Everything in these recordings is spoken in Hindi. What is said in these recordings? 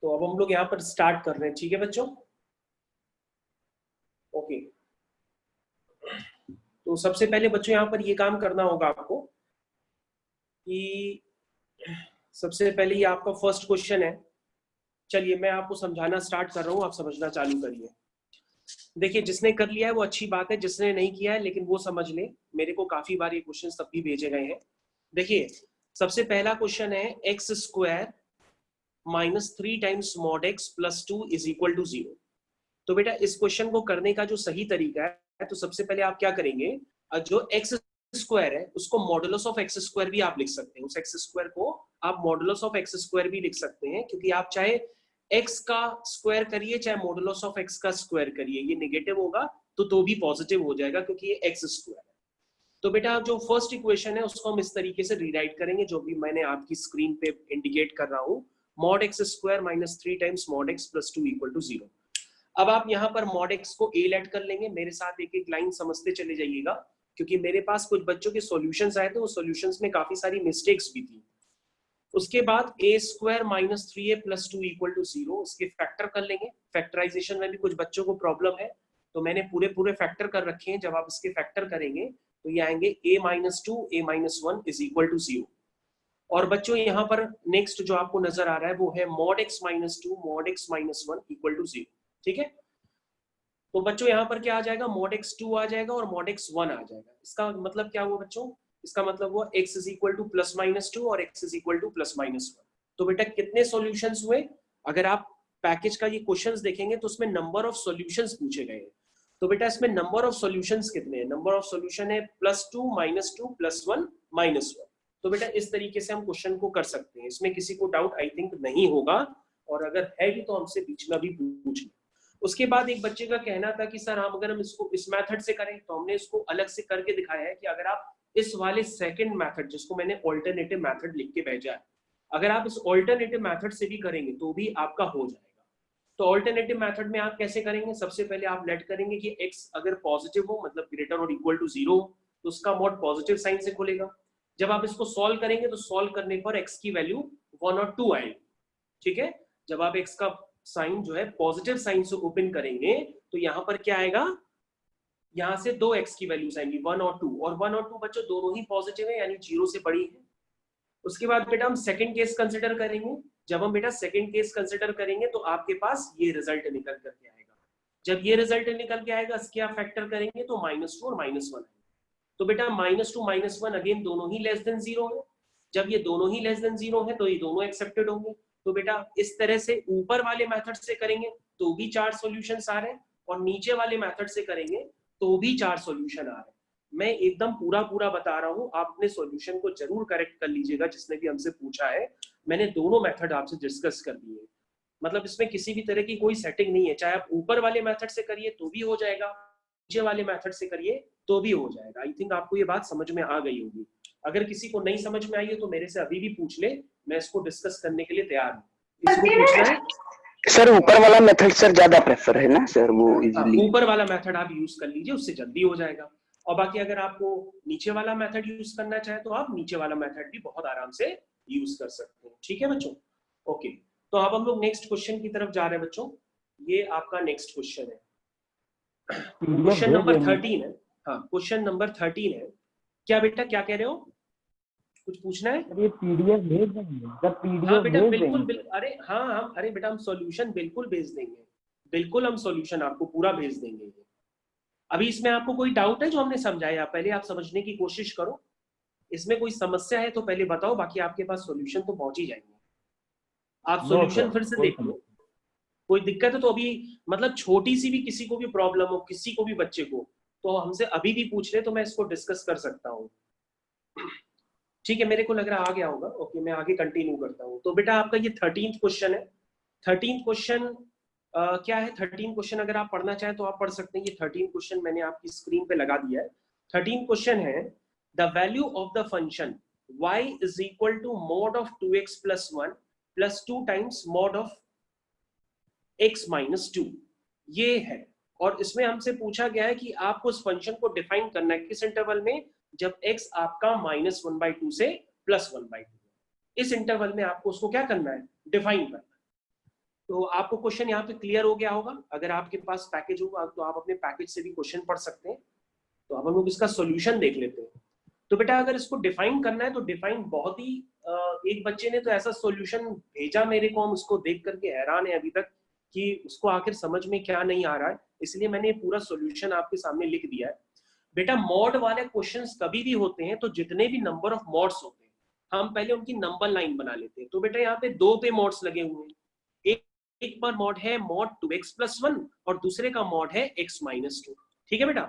तो अब हम लोग यहाँ पर स्टार्ट कर रहे हैं, ठीक है बच्चों। ओके, तो सबसे पहले बच्चों यहाँ पर ये काम करना होगा आपको कि सबसे पहले ये आपका फर्स्ट क्वेश्चन है। चलिए मैं आपको समझाना स्टार्ट कर रहा हूँ, आप समझना चालू करिए। देखिए, जिसने कर लिया है वो अच्छी बात है, जिसने नहीं किया है लेकिन वो समझ ले, मेरे को काफी बार ये क्वेश्चन तब भी भेजे गए हैं। देखिए, सबसे पहला क्वेश्चन है x square minus 3 times mod x plus 2 is equal to 0। तो बेटा इस क्वेश्चन को करने का जो सही तरीका है, तो सबसे पहले आप क्या करेंगे, जो एक्स स्क्वायर है उसको मॉडुलस ऑफ एक्स स्क्वायर भी आप लिख सकते हैं। उस एक्स स्क्वायर को आप मॉडुलस ऑफ एक्स स्क्वायर भी लिख सकते हैं, क्योंकि आप चाहे एक्स का स्क्वायर करिए चाहे मॉडुलस ऑफ एक्स का स्क्वायर करिए, ये नेगेटिव होगा तो भी पॉजिटिव हो जाएगा, क्योंकि ये एक्स स्क्वायर है। तो बेटा जो फर्स्ट इक्वेशन है उसको हम इस तरीके से रीराइट करेंगे, जो भी मैंने आपकी स्क्रीन पे इंडिकेट कर रहा हूँ, mod x square minus 3 times mod x plus 2 equal to 0। अब आप यहाँ पर मॉड एक्स को ए लेट कर लेंगे, मेरे साथ एक एक लाइन समझते चले जाइएगा, क्योंकि मेरे पास कुछ बच्चों के सॉल्यूशंस आए थे, वो सॉल्यूशंस में काफी सारी मिस्टेक्स भी थी। उसके बाद A square minus 3a plus 2 equal to 0, उसके फैक्टर कर लेंगे। फैक्टराइजेशन में भी कुछ बच्चों को प्रॉब्लम है, तो मैंने पूरे पूरे फैक्टर कर रखे हैं। जब आप इसके फैक्टर करेंगे तो ये आएंगे a minus 2 a minus 1 is equal to 0। और बच्चों यहाँ पर नेक्स्ट जो आपको नजर आ रहा है वो है mod x minus 2 mod x minus 1 equal to 0, ठीक है। तो बच्चों यहाँ पर क्या आ जाएगा, मॉड एक्स 2 आ जाएगा और मॉड एक्स 1 आ जाएगा। इसका मतलब क्या हुआ बच्चों, इसका मतलब हुआ x is equal to plus minus 2 और x is equal to plus minus 1। तो बेटा कितने सॉल्यूशंस हुए, अगर आप पैकेज का ये क्वेश्चंस देखेंगे तो उसमें नंबर ऑफ सॉल्यूशंस पूछे गए हैं। तो बेटा इसमें नंबर ऑफ सॉल्यूशंस कितने हैं, नंबर ऑफ सॉल्यूशन है प्लस 2 माइनस 2 प्लस 1 माइनस 1। तो बेटा इस तरीके से हम क्वेश्चन को कर सकते हैं, इसमें किसी को डाउट आई थिंक नहीं होगा, और अगर है भी तो हमसे बीच में भी पूछ लें। उसके बाद एक बच्चे का कहना था कि सर अगर हम इसको इस मेथड से करें, तो हमने इसको अलग से करके दिखाया है कि अगर आप इस वाले सेकंड मेथड, जिसको मैंने ऑल्टरनेटिव मेथड लिख के भेजा है, अगर आप इस ऑल्टरनेटिव मेथड से भी करेंगे तो भी आपका हो जाएगा। तो ऑल्टरनेटिव मेथड में आप कैसे करेंगे, सबसे पहले आप लेट करेंगे कि x अगर पॉजिटिव हो, मतलब ग्रेटर और इक्वल टू 0, तो उसका मॉड पॉजिटिव साइन से खुलेगा। जब आप इसको सॉल्व करेंगे तो सॉल्व करने पर x की वैल्यू 1 और 2 आएगी, ठीक है। जब आप x का साइन जो है पॉजिटिव साइन से ओपन करेंगे तो यहाँ पर क्या आएगा, यहाँ से 2x की वैल्यूज आएंगी 1 और 2, और 1 और 2 बच्चों दोनों ही पॉजिटिव है, यानी 0 से बड़ी है। उसके बाद बेटा हम सेकंड केस कंसिडर करेंगे। जब हम बेटा सेकंड केस कंसिडर करेंगे तो आपके पास ये रिजल्ट निकल करके आएगा। जब ये रिजल्ट निकल के आएगा, इसके आप फैक्टर करेंगे तो -2 और -1 है। तो बेटा -2 -1 अगेन दोनों ही लेस देन 0 है। जब ये दोनों ही लेस देन 0 है तो ये दोनों एक्सेप्टेड होंगे। तो बेटा इस तरह से ऊपर वाले मेथड से करेंगे तो भी 4 सॉल्यूशंस आ रहे हैं, और नीचे वाले मेथड से करेंगे तो भी 4 सॉल्यूशन आ रहे हैं। मैं एकदम पूरा पूरा बता रहा हूँ, आप अपने सॉल्यूशन को जरूर करेक्ट कर लीजिएगा, जिसने भी हमसे पूछा है। मैंने दोनों मेथड आपसे डिस्कस कर दिए, मतलब इसमें किसी भी तरह की कोई सेटिंग नहीं है। चाहे आप ऊपर वाले मेथड से करिए तो भी हो जाएगा, नीचे वाले मेथड से करिए तो भी हो जाएगा। आई थिंक आपको ये बात समझ में आ गई होगी। अगर किसी को नहीं समझ में आई है तो मेरे से अभी भी पूछ ले, मैं इसको डिस्कस करने के लिए तैयार हूँ। किसी को पूछना है? सर ऊपर वाला मेथड सर ज्यादा प्रेफर है ना सर, वो इजीली ऊपर वाला मेथड आप यूज कर लीजिए, उससे जल्दी हो जाएगा। और बाकी अगर आपको नीचे वाला मेथड यूज करना चाहे तो आप नीचे वाला मेथड भी बहुत आराम से यूज कर सकते हैं, ठीक है बच्चों। ओके, तो अब हम लोग नेक्स्ट क्वेश्चन की तरफ जा रहे हैं बच्चों। ये आपका नेक्स्ट क्वेश्चन है, क्वेश्चन नंबर 13 है। हाँ, क्वेश्चन नंबर 13 है। क्या बेटा क्या कह रहे हो, कुछ पूछना है? ये पीडीएफ भेज देंगे, जब पीडीएफ हाँ बेटा भेज बिल्कुल देंगे। अरे हाँ हम अरे बेटा हम सॉल्यूशन बिल्कुल भेज देंगे, बिल्कुल हम सॉल्यूशन आपको पूरा भेज देंगे। अभी इसमें आपको कोई डाउट है जो हमने समझाया, पहले आप समझने की कोशिश करो। इसमें कोई समस्या है तो पहले बताओ, बाकी आपके पास सॉल्यूशन तो पहुंच ही जाएंगे। आप सॉल्यूशन फिर से देख लो, कोई दिक्कत है तो अभी, मतलब छोटी सी भी किसी को भी प्रॉब्लम हो, किसी को भी बच्चे को, तो हमसे अभी भी पूछ ले तो मैं इसको डिस्कस कर सकता हूँ। ठीक है, मेरे को लग रहा आ गया होगा। ओके, मैं आगे कंटिन्यू करता हूँ। तो बेटा आपका ये 13th क्वेश्चन है। 13th क्वेश्चन क्या है, 13th क्वेश्चन अगर आप पढ़ना चाहें तो आप पढ़ सकते हैं। ये 13th क्वेश्चन मैंने आपकी स्क्रीन पे लगा दिया है। 13th क्वेश्चन है, the value of the function y is equal to mod of 2x plus 1 plus 2 times mod of x minus 2, ये है। और इसमें हमसे पूछा गया है कि आपको इस फंक्शन को डिफाइन करना है किस इंटरवल में, जब x आपका -1/2 से +1/2, इस इंटरवल में आपको उसको क्या करना है, डिफाइन करना है। तो आपको क्वेश्चन यहाँ पे क्लियर हो गया होगा। अगर आपके पास पैकेज होगा तो आप अपने पैकेज से भी क्वेश्चन पढ़ सकते हैं। तो अब हम लोग इसका सॉल्यूशन देख लेते हैं। तो बेटा अगर इसको डिफाइन करना है तो डिफाइन बहुत ही एक बच्चे ने तो ऐसा सॉल्यूशन भेजा मेरे को, हम उसको देख करके हैरान है अभी तक कि उसको आखिर समझ में क्या नहीं आ रहा है। इसलिए मैंने पूरा सॉल्यूशन आपके सामने लिख दिया है। बेटा मॉड वाले क्वेश्चंस कभी भी होते हैं तो जितने भी नंबर ऑफ मॉड्स होते हैं हम पहले उनकी नंबर लाइन बना लेते हैं। तो बेटा यहाँ पे 2 पे मॉड्स लगे हुए हैं। एक पर मॉड है मॉड 2x+1 और दूसरे का मॉड है x-2। ठीक है बेटा।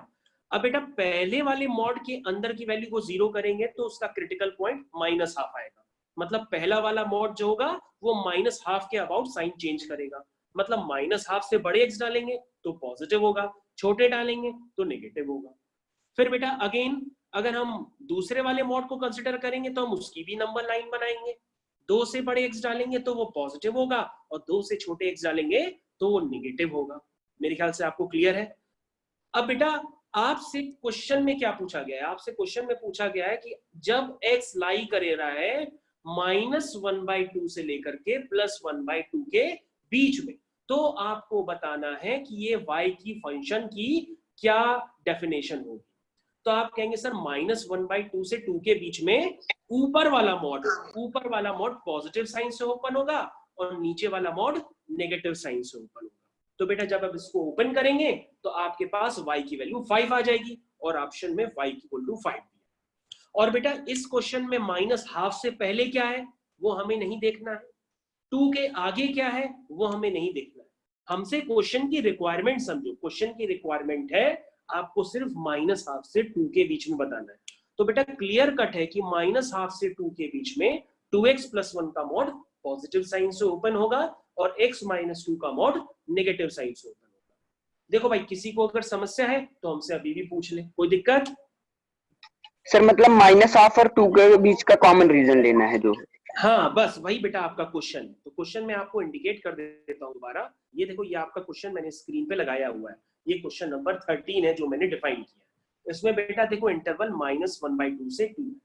अब बेटा पहले वाले मॉड के अंदर की वैल्यू को 0 करेंगे तो उसका क्रिटिकल पॉइंट -½ आएगा। मतलब पहला वाला मॉड जो होगा वो -½ के अबाउट साइन चेंज करेगा। मतलब -½ से बड़े x डालेंगे तो पॉजिटिव होगा, छोटे डालेंगे तो नेगेटिव होगा। फिर बेटा अगेन अगर हम दूसरे वाले मॉड को कंसिडर करेंगे तो हम उसकी भी नंबर लाइन बनाएंगे। 2 से बड़े x डालेंगे तो वो पॉजिटिव होगा और 2 से छोटे x डालेंगे तो वो नेगेटिव होगा। मेरे ख्याल से आपको क्लियर है। अब बेटा आपसे क्वेश्चन में क्या पूछा गया है? आपसे क्वेश्चन में पूछा गया है कि जब x लाई करे रहा है -1/2 से लेकर के +1/2 के बीच में, तो आपको बताना है कि ये y की फंक्शन की क्या डेफिनेशन होगी। तो आप कहेंगे सर -1/2 से 2 के बीच में ऊपर वाला मॉड पॉजिटिव साइन से ओपन होगा और नीचे वाला मॉड नेगेटिव साइन से ओपन होगा। तो बेटा जब आप इसको ओपन करेंगे तो आपके पास y की वैल्यू 5 आ जाएगी और ऑप्शन में y इक्वल टू 5 दिया। और बेटा इस क्वेश्चन में -½ से पहले क्या है वो हमें नहीं देखना है, 2 के आगे क्या है वो हमें नहीं देखना है। हमसे क्वेश्चन की रिक्वायरमेंट समझो। क्वेश्चन की रिक्वायरमेंट है आपको सिर्फ -½ से 2 के बीच में बताना है। तो बेटा क्लियर कट है कि -½ से 2 के बीच में 2x+1 का मॉड पॉजिटिव साइन से ओपन होगा और x-2 का मॉड नेगेटिव साइन से ओपन होगा। देखो भाई किसी को अगर समस्या है तो हमसे अभी भी पूछ ले, कोई दिक्कत? सर मतलब -½ और 2 के बीच का कॉमन रीजन लेना है जो। हाँ बस वही बेटा आपका क्वेश्चन। तो क्वेश्चन में आपको इंडिकेट कर देता हूँ दोबारा। ये देखो ये आपका क्वेश्चन मैंने स्क्रीन पे लगाया हुआ है। ये क्वेश्चन नंबर 13 है जो मैंने डिफाइन किया। इसमें बेटा देखो इंटरवल -1/2 से 2 है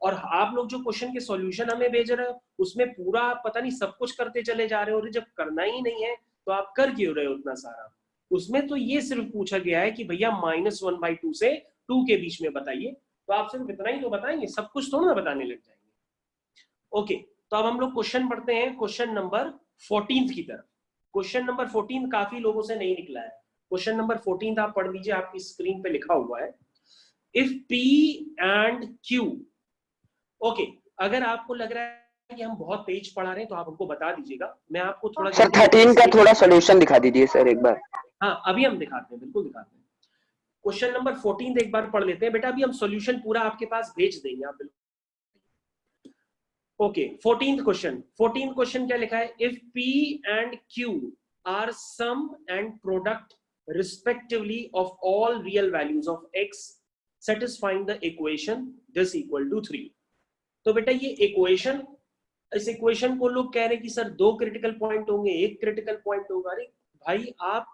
और आप लोग जो क्वेश्चन के सॉल्यूशन हमें भेज रहे हो उसमें पूरा आप पता नहीं सब कुछ करते चले जा रहे हो। और जब करना ही नहीं है तो आप कर क्यों रहे हो उतना सारा? उसमें तो ये सिर्फ पूछा गया है कि भैया -1/2 से 2 के बीच में बताइए। तो आप सिर्फ इतना ही तो बताएंगे, सब कुछ थोड़ा ना बताने लग जाएंगे। ओके तो अब हम लोग क्वेश्चन पढ़ते हैं क्वेश्चन नंबर 14 की तरफ। क्वेश्चन नंबर 14 काफी लोगों से नहीं निकला है। क्वेश्चन नंबर 14 आप पढ़ लीजिए, आपकी स्क्रीन पे लिखा हुआ है if P and Q। Okay अगर आपको लग रहा है कि हम बहुत तेज पढ़ा रहे हैं तो आप हमको बता दीजिएगा, मैं आपको थोड़ा सर 13 का थोड़ा सॉल्यूशन दिखा दीजिए सर एक बार। हाँ अभी हम दिखाते हैं, बिल्कुल दिखाते हैं। क्वेश्चन नंबर 14 एक बार पढ़ लेते हैं बेटा, अभी हम सॉल्यूशन पूरा आपके पास भेज देंगे आप बिल्कुल। ओके 14th क्वेश्चन क्या लिखा है? If P and Q are sum and product respectively of all real values of x satisfying the equation this equal to 3। तो बेटा ये इक्वेशन, इस इक्वेशन को लोग कह रहे हैं कि सर 2 क्रिटिकल पॉइंट होंगे, 1 क्रिटिकल पॉइंट होगा। अरे भाई आप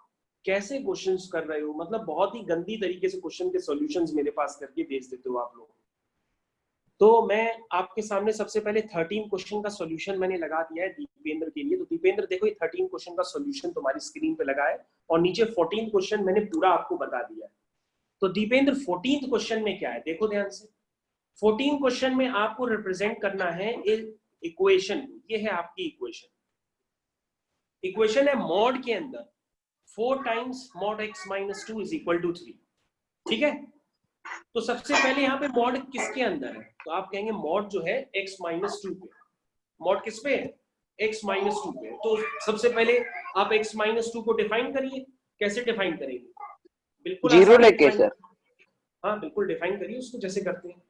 कैसे क्वेश्चंस कर रहे हो? मतलब बहुत ही गंदी तरीके से क्वेश्चन के सॉल्यूशंस मेरे पास करके भेज देते हो आप लोग। तो मैं आपके सामने सबसे पहले 13 क्वेश्चन का सॉल्यूशन मैंने लगा दिया है दीपेंद्र के लिए। तो दीपेंद्र देखो ये 13 क्वेश्चन का सॉल्यूशन तुम्हारी स्क्रीन पे लगा है और नीचे 14 क्वेश्चन मैंने पूरा आपको बता दिया है। तो दीपेंद्र 14 क्वेश्चन में क्या है देखो ध्यान से। 14 क्वेश्चन में आपको रिप्रेजेंट करना है इक्वेशन। ये है आपकी इक्वेशन। इक्वेशन है मॉड के अंदर 4 times mod x-2 is equal to 3। ठीक है। तो सबसे पहले यहाँ पे मॉड किसके अंदर है? तो आप कहेंगे मॉड जो है x-2 पे। मॉड किस पे है? x-2 पे। तो सबसे पहले आप x-2 को डिफाइन करिए। कैसे डिफाइन करेंगे? बिल्कुल 0 लेके सर। हाँ बिल्कुल डिफाइन करिए उसको जैसे करते हैं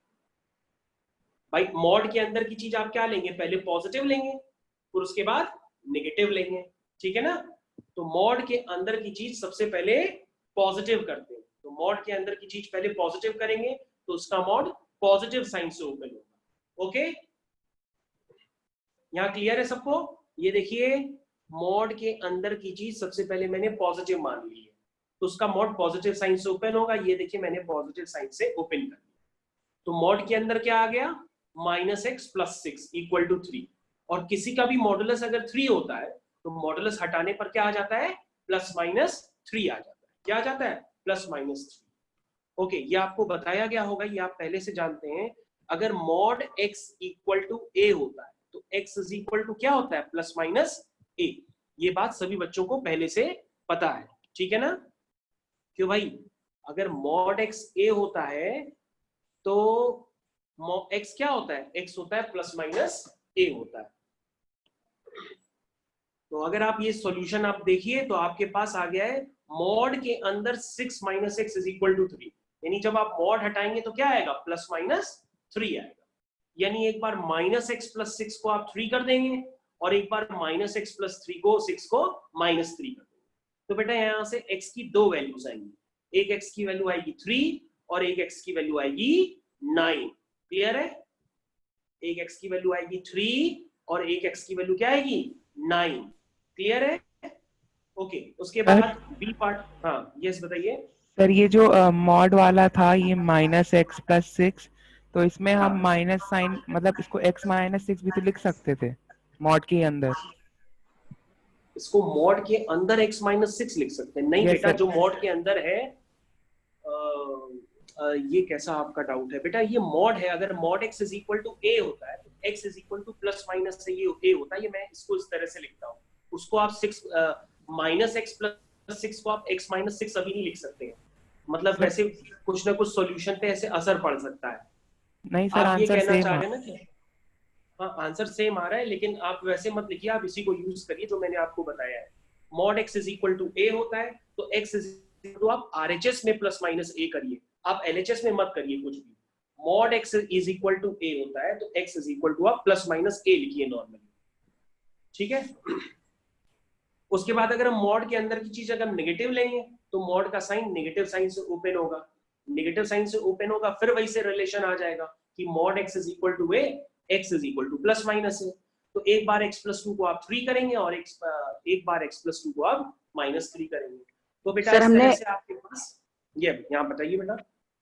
भाई। मॉड के अंदर की चीज आप क्या लेंगे? पहले पॉजिटिव लेंगे फिर उसके बाद नेगेटिव लेंगे। ठीक है ना। तो मॉड के अंदर की चीज सबसे पहले पॉजिटिव करते हैं। तो मॉड के अंदर की चीज पहले पॉजिटिव करेंगे तो उसका मॉड पॉजिटिव साइन से ओपन होगा। ओके यहाँ क्लियर है सबको? ये देखिए मॉड के अंदर की चीज सबसे पहले मैंने पॉजिटिव मान ली है तो उसका मॉड पॉजिटिव साइन से ओपन होगा। ये देखिए मैंने पॉजिटिव साइन से ओपन कर दिया। तो मॉड के अंदर क्या आ गया? -x + 6 = 3। और किसी का भी मॉडुलस अगर 3 होता है तो मॉडुलस हटाने पर क्या आ जाता है, प्लस माइनस 3 आ जाता है। क्या आ जाता है, प्लस माइनस 3। ओके, ये आपको बताया गया होगा, ये आप पहले से जानते हैं। अगर mod x equal to a होता है तो x इज इक्वल टू क्या होता है, प्लस माइनस a। ये बात सभी बच्चों को पहले से पता है, ठीक है ना। क्यों भाई, अगर मॉड x a होता है तो x क्या होता है, x होता है प्लस माइनस a होता है। तो अगर आप ये सॉल्यूशन आप देखिए तो आपके पास आ गया है मॉड के अंदर 6 minus x is equal to 3, यानी जब आप मॉड हटाएंगे तो क्या आएगा, प्लस माइनस 3 आएगा। यानी एक बार माइनस एक्स प्लस 6 को आप 3 कर देंगे और एक बार माइनस एक्स प्लस 3 को 6 को माइनस 3 कर देंगे। तो बेटा यहाँ से x की दो वैल्यूज आएंगी, एक x की वैल्यू आएगी 3 और एक x की वैल्यू आएगी 9। क्लियर है, एक x की वैल्यू आएगी 3 और एक x की वैल्यू क्या आएगी, 9। क्लियर है, ओके। उसके बाद बी पार्ट, हाँ यस बताइए सर। ये जो मॉड वाला था ये माइनस एक्स प्लस 6, तो इसमें हम हाँ। माइनस साइन मतलब इसको x माइनस 6 भी तो लिख सकते थे मॉड के अंदर। इसको मॉड के अंदर x माइनस 6 लिख सकते हैं, नहीं Yes, बेटा sir. जो मॉड के अंदर है ये कैसा आपका डाउट है बेटा, ये मॉड है। अगर mod x is equal to a होता है तो x is equal to plus minus से ये a होता है, ये मैं इसको इस तरह से लिखता हूँ। उसको आप 6 माइनस एक्स प्लस 6 को आप x माइनस 6 अभी नहीं लिख सकते हैं, मतलब वैसे कुछ ना कुछ सॉल्यूशन पे ऐसे असर पड़ सकता है। नहीं सर, आप ये आंसर कहना सेम चाह है। रहे हैं ना कि हाँ आंसर सेम आ रहा है, लेकिन आप वैसे मत लिखिए, आप इसी को यूज करिए जो मैंने आपको बताया है। Mod x is equal to a होता है तो x इज इक्वल टू आप RHS में प्लस माइनस a करिए, आप LHS में मत करिए कुछ भी। Mod x is equal to a होता है तो x इज इक्वल टू आप प्लस माइनस a लिखिए नॉर्मली, ठीक है। उसके बाद अगर हम मॉड के अंदर की चीज अगर हम नेगेटिव लेंगे तो मॉड का साइन नेगेटिव साइन से ओपन होगा, नेगेटिव साइन से ओपन होगा, फिर वही से रिलेशन आ जाएगा कि mod x is equal to a, x is equal to plus minus a। तो एक बार x प्लस 2 को आप 3 करेंगे और एक बार x प्लस 2 को आप माइनस 3 करेंगे। तो बेटा सर, इस हमने तरह से आपके पास ये यहाँ बताइए बेटा।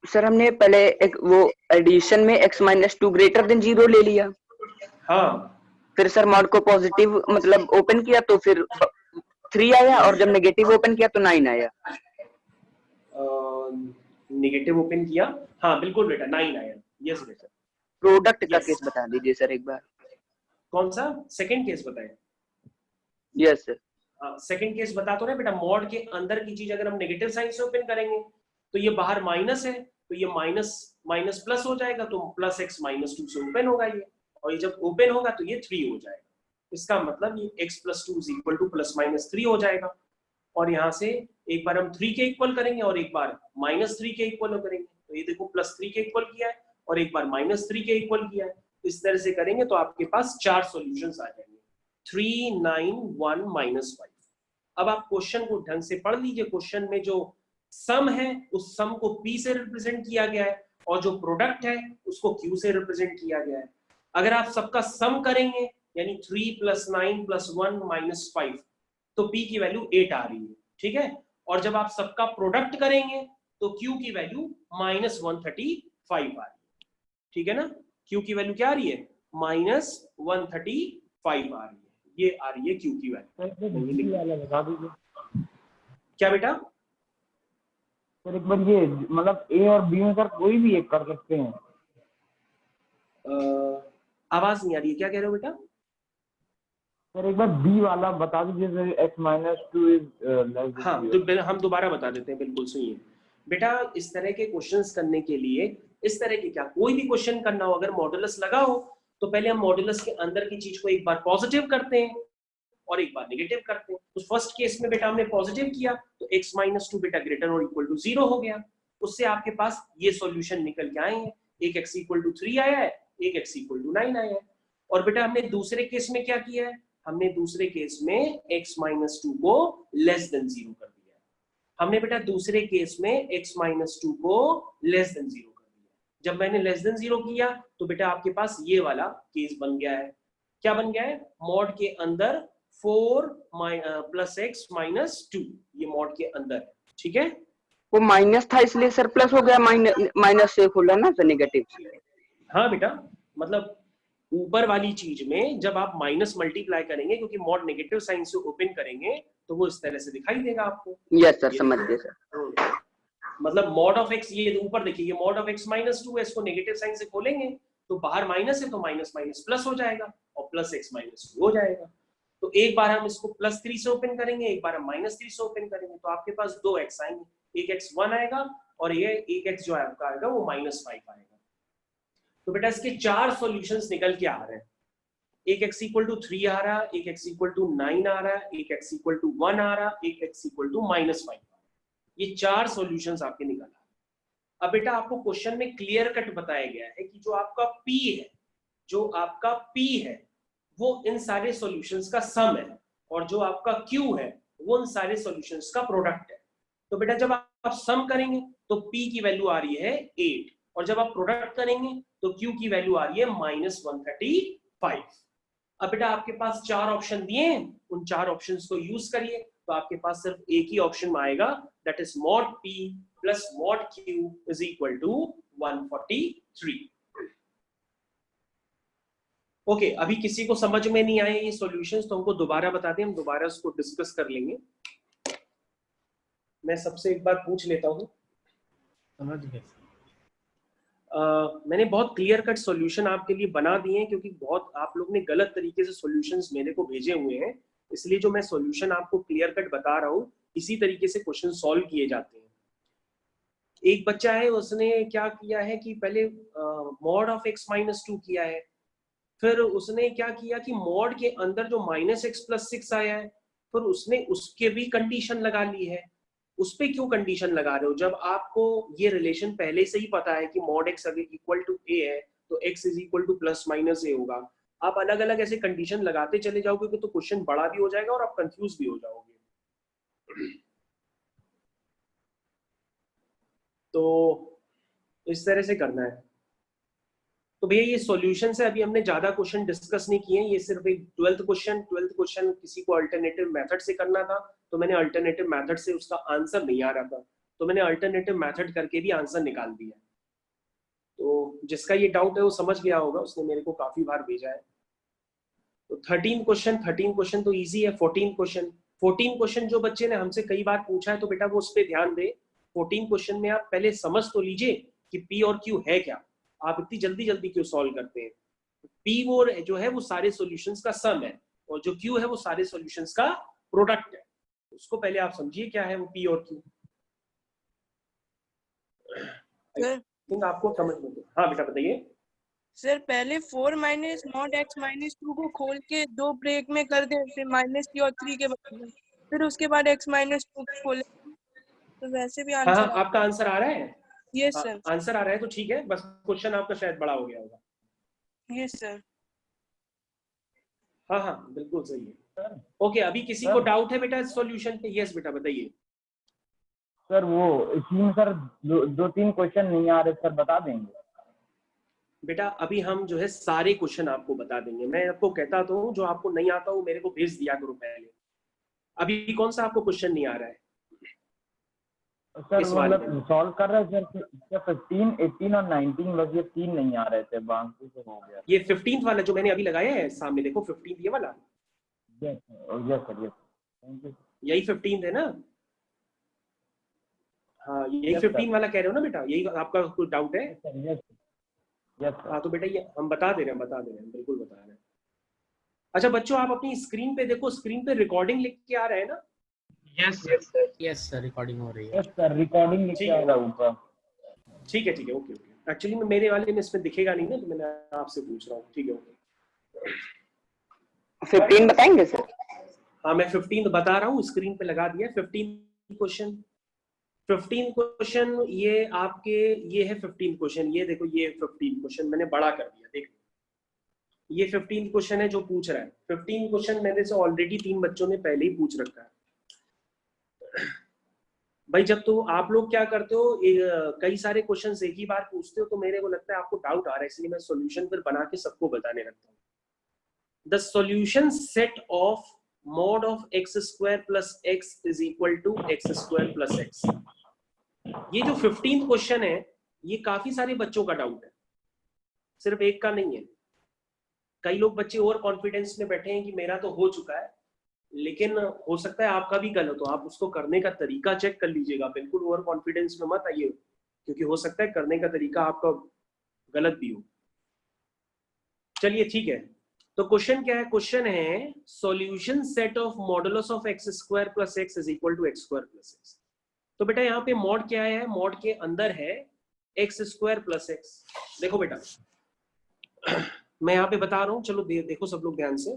सर हमने पहले एक वो एडिशन में x माइनस 2 ग्रेटर देन 0 ले लिया, हाँ फिर सर मॉड को पॉजिटिव मतलब ओपन किया तो फिर 3 आया, और जब नेगेटिव ओपन किया तो 9 आया। नेगेटिव ओपन किया, हाँ बिल्कुल बेटा 9 आया। यस बेटा। प्रोडक्ट का Yes. केस बता दीजिए सर एक बार। कौन सा सेकंड केस बताएं? Yes sir. सेकंड केस बता तो रहे बेटा, मॉड के अंदर की चीज अगर हम नेगेटिव साइन से ओपन करेंगे तो ये बाहर माइनस है तो ये माइनस माइनस प्लस हो जाएगा, तो प्लस x माइनस 2 से ओपन होगा ये, और ये जब ओपन होगा तो ये 3 हो जाएगा। इसका मतलब ये x plus 2 is equal to plus minus 3 हो जाएगा। और यहाँ से एक बार हम 3 के इक्वल करेंगे और एक बार माइनस 3 के इक्वल करेंगे, तो ये देखो प्लस 3 के इक्वल किया है और एक बार माइनस 3 के इक्वल किया है। इस तरह से करेंगे तो आपके पास 4 सॉल्यूशंस आ जाएंगे, 3 9 1 माइनस 5। अब आप क्वेश्चन को ढंग से पढ़ लीजिए। क्वेश्चन में जो सम है उस सम को p से रिप्रेजेंट किया गया है और जो प्रोडक्ट है उसको q से रिप्रेजेंट किया गया है। अगर आप सबका सम करेंगे यानी 3 प्लस 9 प्लस 1 माइनस 5 तो p की वैल्यू 8 आ रही है, ठीक है। और जब आप सबका प्रोडक्ट करेंगे तो q की वैल्यू माइनस 135 आ रही है, ठीक है ना। q की वैल्यू क्या आ रही है, माइनस 135 आ रही है, ये आ रही है q की वैल्यू। वाला बता दीजिए क्या बेटा? सर। एक बार ये मतलब ए और बी में सर कोई भी एक कर सकते हैं। आवाज नहीं आ रही है, क्या कह रहे हो बेटा? सर एक बार बी वाला बता दीजिए sir, x minus 2 is less हाँ तो हम दोबारा बता देते हैं, बिल्कुल सुनिए बेटा। इस तरह के क्वेश्चंस करने के लिए, इस तरह के क्या कोई भी क्वेश्चन करना हो, अगर मॉडुलस लगा हो तो पहले हम मॉडुलस के अंदर की चीज को एक बार पॉजिटिव करते हैं और एक बार नेगेटिव करते हैं। तो फर्स्ट केस में बेटा हमने पॉजिटिव किया तो x माइनस 2 बेटा ग्रेटर और इक्वल टू 0 हो गया। उससे आपके पास ये सॉल्यूशन निकल के आए हैं, एक x इक्वल टू 3 आया है, एक x इक्वल टू 9 आया है। और बेटा हमने दूसरे केस में क्या किया है, हमने दूसरे केस में x माइनस 2 को लेस देन 0 कर दिया है। हमने बेटा दूसरे केस में x माइनस 2 को लेस देन 0 कर दिया। जब मैंने लेस देन 0 किया तो बेटा आपके पास ये वाला केस बन गया है। क्या बन गया है, मॉड के अंदर 4 प्लस x माइनस 2, ये मॉड के अंदर है, ठीक है। वो माइनस था इसलिए सर प्लस हो गया, माइनस से खुला ना सर नेगेटिव। हाँ बेटा, मतलब ऊपर वाली चीज में जब आप माइनस मल्टीप्लाई करेंगे, क्योंकि मॉड नेगेटिव साइन से ओपन करेंगे तो वो इस तरह से दिखाई देगा आपको। यस सर, समझ गए सर। मतलब मॉड ऑफ एक्स, ये ऊपर देखिए, ये मॉड ऑफ एक्स माइनस 2 है, इसको नेगेटिव साइन से खोलेंगे तो बाहर माइनस है तो माइनस माइनस प्लस हो जाएगा और प्लस एक्स माइनस 2 हो जाएगा। तो एक बार हम इसको प्लस 3 से ओपन करेंगे, एक बार हम माइनस 3 से ओपन करेंगे, तो आपके पास 2 एक्स आएंगे, एक एक्स 1 आएगा और ये एक एक्स जो है आपका आएगा वो -5 आएगा। तो बेटा इसके 4 सॉल्यूशंस निकल के आ रहे हैं। एक x इक्वल टू 3 आ रहा, एक x इक्वल टू 9 आ रहा, एक x इक्वल टू 1 आ रहा, एक x इक्वल टू -5 आ रहा। ये 4 सॉल्यूशंस आपके निकल आ रहे। अब बेटा आपको क्वेश्चन में क्लियर कट बताया गया है कि जो आपका p है, जो आपका p है वो इन सारे सॉल्यूशंस का सम है और जो आपका q है वो इन सारे सॉल्यूशंस का प्रोडक्ट है। तो बेटा जब आप सम करेंगे तो p की वैल्यू आ रही है 8 और जब आप प्रोडक्ट करेंगे तो q की वैल्यू आ रही है -135। अब बेटा आपके पास 4 ऑप्शन दिए हैं, उन 4 ऑप्शंस को यूज करिए तो आपके पास सिर्फ एक ही ऑप्शन आएगा, that is mod p plus mod q is equal to 143। Okay, अभी किसी को समझ में नहीं आए ये सॉल्यूशंस तो हमको दोबारा बता दें, हम दोबारा उसको डिस्कस कर लेंगे। मैं सबसे एक बार पूछ लेता हूँ। समझ गए। मैंने बहुत क्लियर कट सॉल्यूशन आपके लिए बना दिए हैं क्योंकि बहुत आप लोग ने गलत तरीके से सॉल्यूशंस मेरे को भेजे हुए हैं, इसलिए जो मैं सॉल्यूशन आपको क्लियर कट बता रहा हूँ इसी तरीके से क्वेश्चन सॉल्व किए जाते हैं। एक बच्चा है, उसने क्या किया है कि पहले मॉड ऑफ x माइनस 2 किया है, फिर उसने क्या किया कि मॉड के अंदर जो -x प्लस 6 आया है फिर उसने उसके भी कंडीशन लगा ली है। उस पे क्यों कंडीशन लगा रहे हो जब आपको ये रिलेशन पहले से ही पता है कि मॉड x अगर इक्वल टू a है तो x is equal to plus minus a होगा। आप अलग अलग ऐसे कंडीशन लगाते चले जाओगे तो क्वेश्चन बड़ा भी हो जाएगा और आप कंफ्यूज भी हो जाओगे। तो इस तरह से करना है। तो भैया ये सॉल्यूशन से अभी हमने ज्यादा क्वेश्चन डिस्कस नहीं किए, ये सिर्फ एक 12th क्वेश्चन किसी को अल्टरनेटिव मेथड से करना था तो मैंने अल्टरनेटिव मेथड से उसका आंसर नहीं आ रहा था तो मैंने अल्टरनेटिव मेथड करके भी आंसर निकाल दिया। तो जिसका ये डाउट है वो समझ गया होगा, उसने मेरे को काफी बार भेजा है। तो 13 क्वेश्चन तो इजी है। 14 क्वेश्चन जो बच्चे ने हमसे कई बार पूछा है तो बेटा वो उस पर ध्यान दे। 14 क्वेश्चन में आप पहले समझ तो लीजिए कि P और Q है क्या, आप इतनी जल्दी क्यों सॉल्व करते हैं। P वो जो है वो सारे सॉल्यूशंस का सम है और जो Q है वो सारे सॉल्यूशंस का प्रोडक्ट है। उसको पहले आप समझिए क्या है वो P और Q। आपको समझ में। हाँ बेटा बताइए सर। पहले 4 माइनस मॉड x माइनस 2 को खोल के 2 ब्रेक में कर दे, फिर -3 और 3 के बाद, फिर उसके बाद x माइनस 2 को खोले तो वैसे भी आंसर। हाँ, आपका आंसर आ रहा है। Yes sir. आंसर आ रहा है तो ठीक है, बस क्वेश्चन आपका शायद बड़ा हो गया होगा। Yes sir. हाँ बिल्कुल सही है। ओके, अभी किसी को डाउट है बेटा सॉल्यूशन पे? यस बेटा बताइए। सर वो इसमें सर 2-3 क्वेश्चन नहीं आ रहे सर, बता देंगे? बेटा अभी हम जो है सारे क्वेश्चन आपको बता देंगे। मैं आपको कहता तो हूँ जो आपको नहीं आता वो मेरे को भेज दिया करो पहले। अभी कौन सा आपको क्वेश्चन नहीं आ रहा है सर? मतलब सॉल्व कर रहे हैं सर 15, 18 और 19, बस ये 3 नहीं आ रहे थे, बाकी तो हो गया। ये 15th वाला जो मैंने अभी लगाया है सामने देखो, 15th ये वाला। Yes sir, thank you. यही 15th है ना? हाँ यही 15 वाला कह रहे हो ना बेटा? यही आपका कुछ डाउट है? यस। हाँ तो बेटा ये हम बता दे रहे हैं, बिल्कुल बता रहे हैं। अच्छा बच्चों आप अपनी स्क्रीन पे देखो, स्क्रीन पे रिकॉर्डिंग लिख के आ रहा है ना? यस सर, रिकॉर्डिंग हो रही है। यस सर, रिकॉर्डिंग लिख के आ रहा है ऊपर। ठीक है ओके। एक्चुअली मेरे वाले में इसमें दिखेगा नहीं ना तो मैंने आपसे पूछ रहा हूँ। ठीक है ओके। 15 बताएंगे सर? हाँ मैं 15 बता रहा हूँ, स्क्रीन पे लगा दिया। 15 क्वेश्चन ये आपके, ये है 15 क्वेश्चन। ये देखो ये 15 क्वेश्चन मैंने बड़ा कर दिया, देखो ये 15 क्वेश्चन है जो पूछ रहा है। 15 क्वेश्चन मेरे से ऑलरेडी 3 बच्चों ने पहले ही पूछ रखा है। भाई जब तो आप लोग क्या करते हो, कई सारे क्वेश्चंस एक ही बार पूछते हो तो मेरे को लगता है आपको डाउट आ रहा है, इसलिए मैं सॉल्यूशन फिर बना के सबको बताने लगता हूँ। The solution set of mod of x square plus x is equal to x square plus x। ये जो 15th क्वेश्चन है ये काफी सारे बच्चों का डाउट है, सिर्फ एक का नहीं है। कई लोग बच्चे ओवर कॉन्फिडेंस में बैठे हैं कि मेरा तो हो चुका है, लेकिन हो सकता है आपका भी गलत हो। आप उसको करने का तरीका चेक कर लीजिएगा, बिल्कुल ओवर कॉन्फिडेंस में मत आइए, क्योंकि हो सकता है करने का तरीका आपका गलत भी हो। चलिए ठीक है, तो क्वेश्चन क्या है? क्वेश्चन है solution set of modulus of x square plus x is equal to x square plus x. तो बेटा यहाँ पे मॉड क्या है? मॉड के अंदर है एक्स स्क्वायर प्लस एक्स। देखो बेटा मैं यहाँ पे बता रहा हूँ, चलो देखो सब लोग ध्यान से।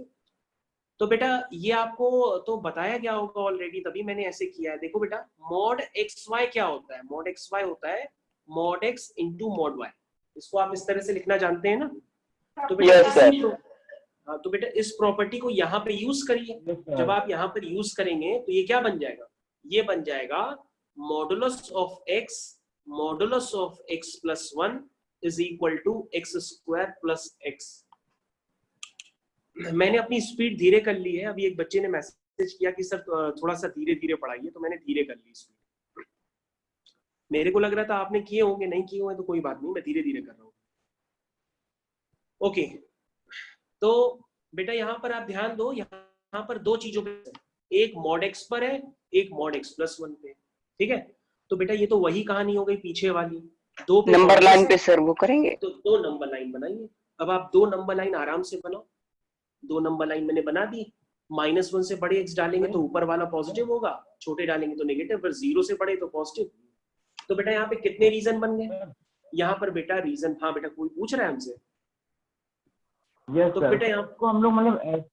तो बेटा ये आपको तो बताया गया होगा ऑलरेडी, तभी मैंने ऐसे किया है। देखो बेटा मॉड एक्स वाई क्या होता है? मॉड एक्स वाई होता है mod x into mod y. इसको आप इस तरह से लिखना जानते हैं ना? तो बेटा हाँ, तो बेटा इस प्रॉपर्टी को यहाँ पे यूज करिए। जब आप यहाँ पर यूज करेंगे तो ये क्या बन जाएगा? ये बन जाएगा modulus of x plus 1 is equal to x square plus x. मैंने अपनी स्पीड धीरे कर ली है। अभी एक बच्चे ने मैसेज किया कि सर थोड़ा सा धीरे धीरे पढ़ाइए, तो मैंने धीरे कर ली स्पीड। मेरे को लग रहा था आपने किए होंगे, नहीं किए होंगे तो कोई बात नहीं, मैं धीरे धीरे कर रहा हूँ। ओके, तो बेटा यहाँ पर आप ध्यान दो, यहाँ पर दो चीजों पे, एक मॉड एक्स पर है, एक मॉड एक्स प्लस 1 पे। ठीक है, तो बेटा ये तो वही कहानी हो गई पीछे वाली। दो पे नंबर लाइन पे सर वो करेंगे, तो 2 नंबर लाइन बनाइए। अब आप 2 नंबर लाइन आराम से बनाओ। 2 नंबर लाइन मैंने बना दी। -1 से बड़े x डालेंगे तो ऊपर वाला पॉजिटिव होगा, छोटे डालेंगे तो नेगेटिव, पर 0 से बड़े तो पॉजिटिव। तो बेटा यहाँ पे कितने रीजन बन गए? यहाँ पर बेटा रीजन, हाँ बेटा कोई पूछ रहा है हमसे? यस तो सर, बेटा यहाँ को हम लोग मतलब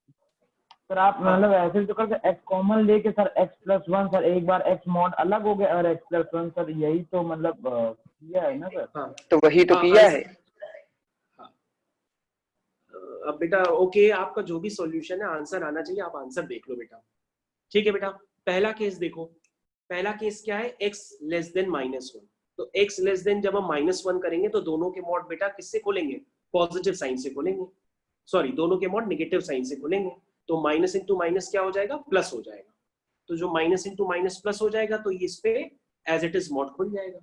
सर आप मतलब ऐसे तो करते x कॉमन लेके सर x प्लस 1 सर, एक बार x मॉड अलग हो गया और x प्लस 1 सर, यही तो मतलब किया है ना सर? हाँ, तो वही तो किया है। अब बेटा ओके, आपका जो भी सॉल्यूशन है आंसर आना चाहिए, आप आंसर देख लो बेटा। ठीक है बेटा, पहला केस देखो। पहला केस क्या है? x less than -1। तो x लेस देन जब हम -1 करेंगे तो दोनों के मॉड बेटा किससे खोलेंगे? पॉजिटिव साइन से खोलेंगे। सॉरी, दोनों के मॉड नेगेटिव साइन से खोलेंगे। तो माइनस इंटू माइनस क्या हो जाएगा? प्लस हो जाएगा। तो जो माइनस इंटू माइनस प्लस हो जाएगा तो ये इस पे एज इट इज मॉड खुल जाएगा।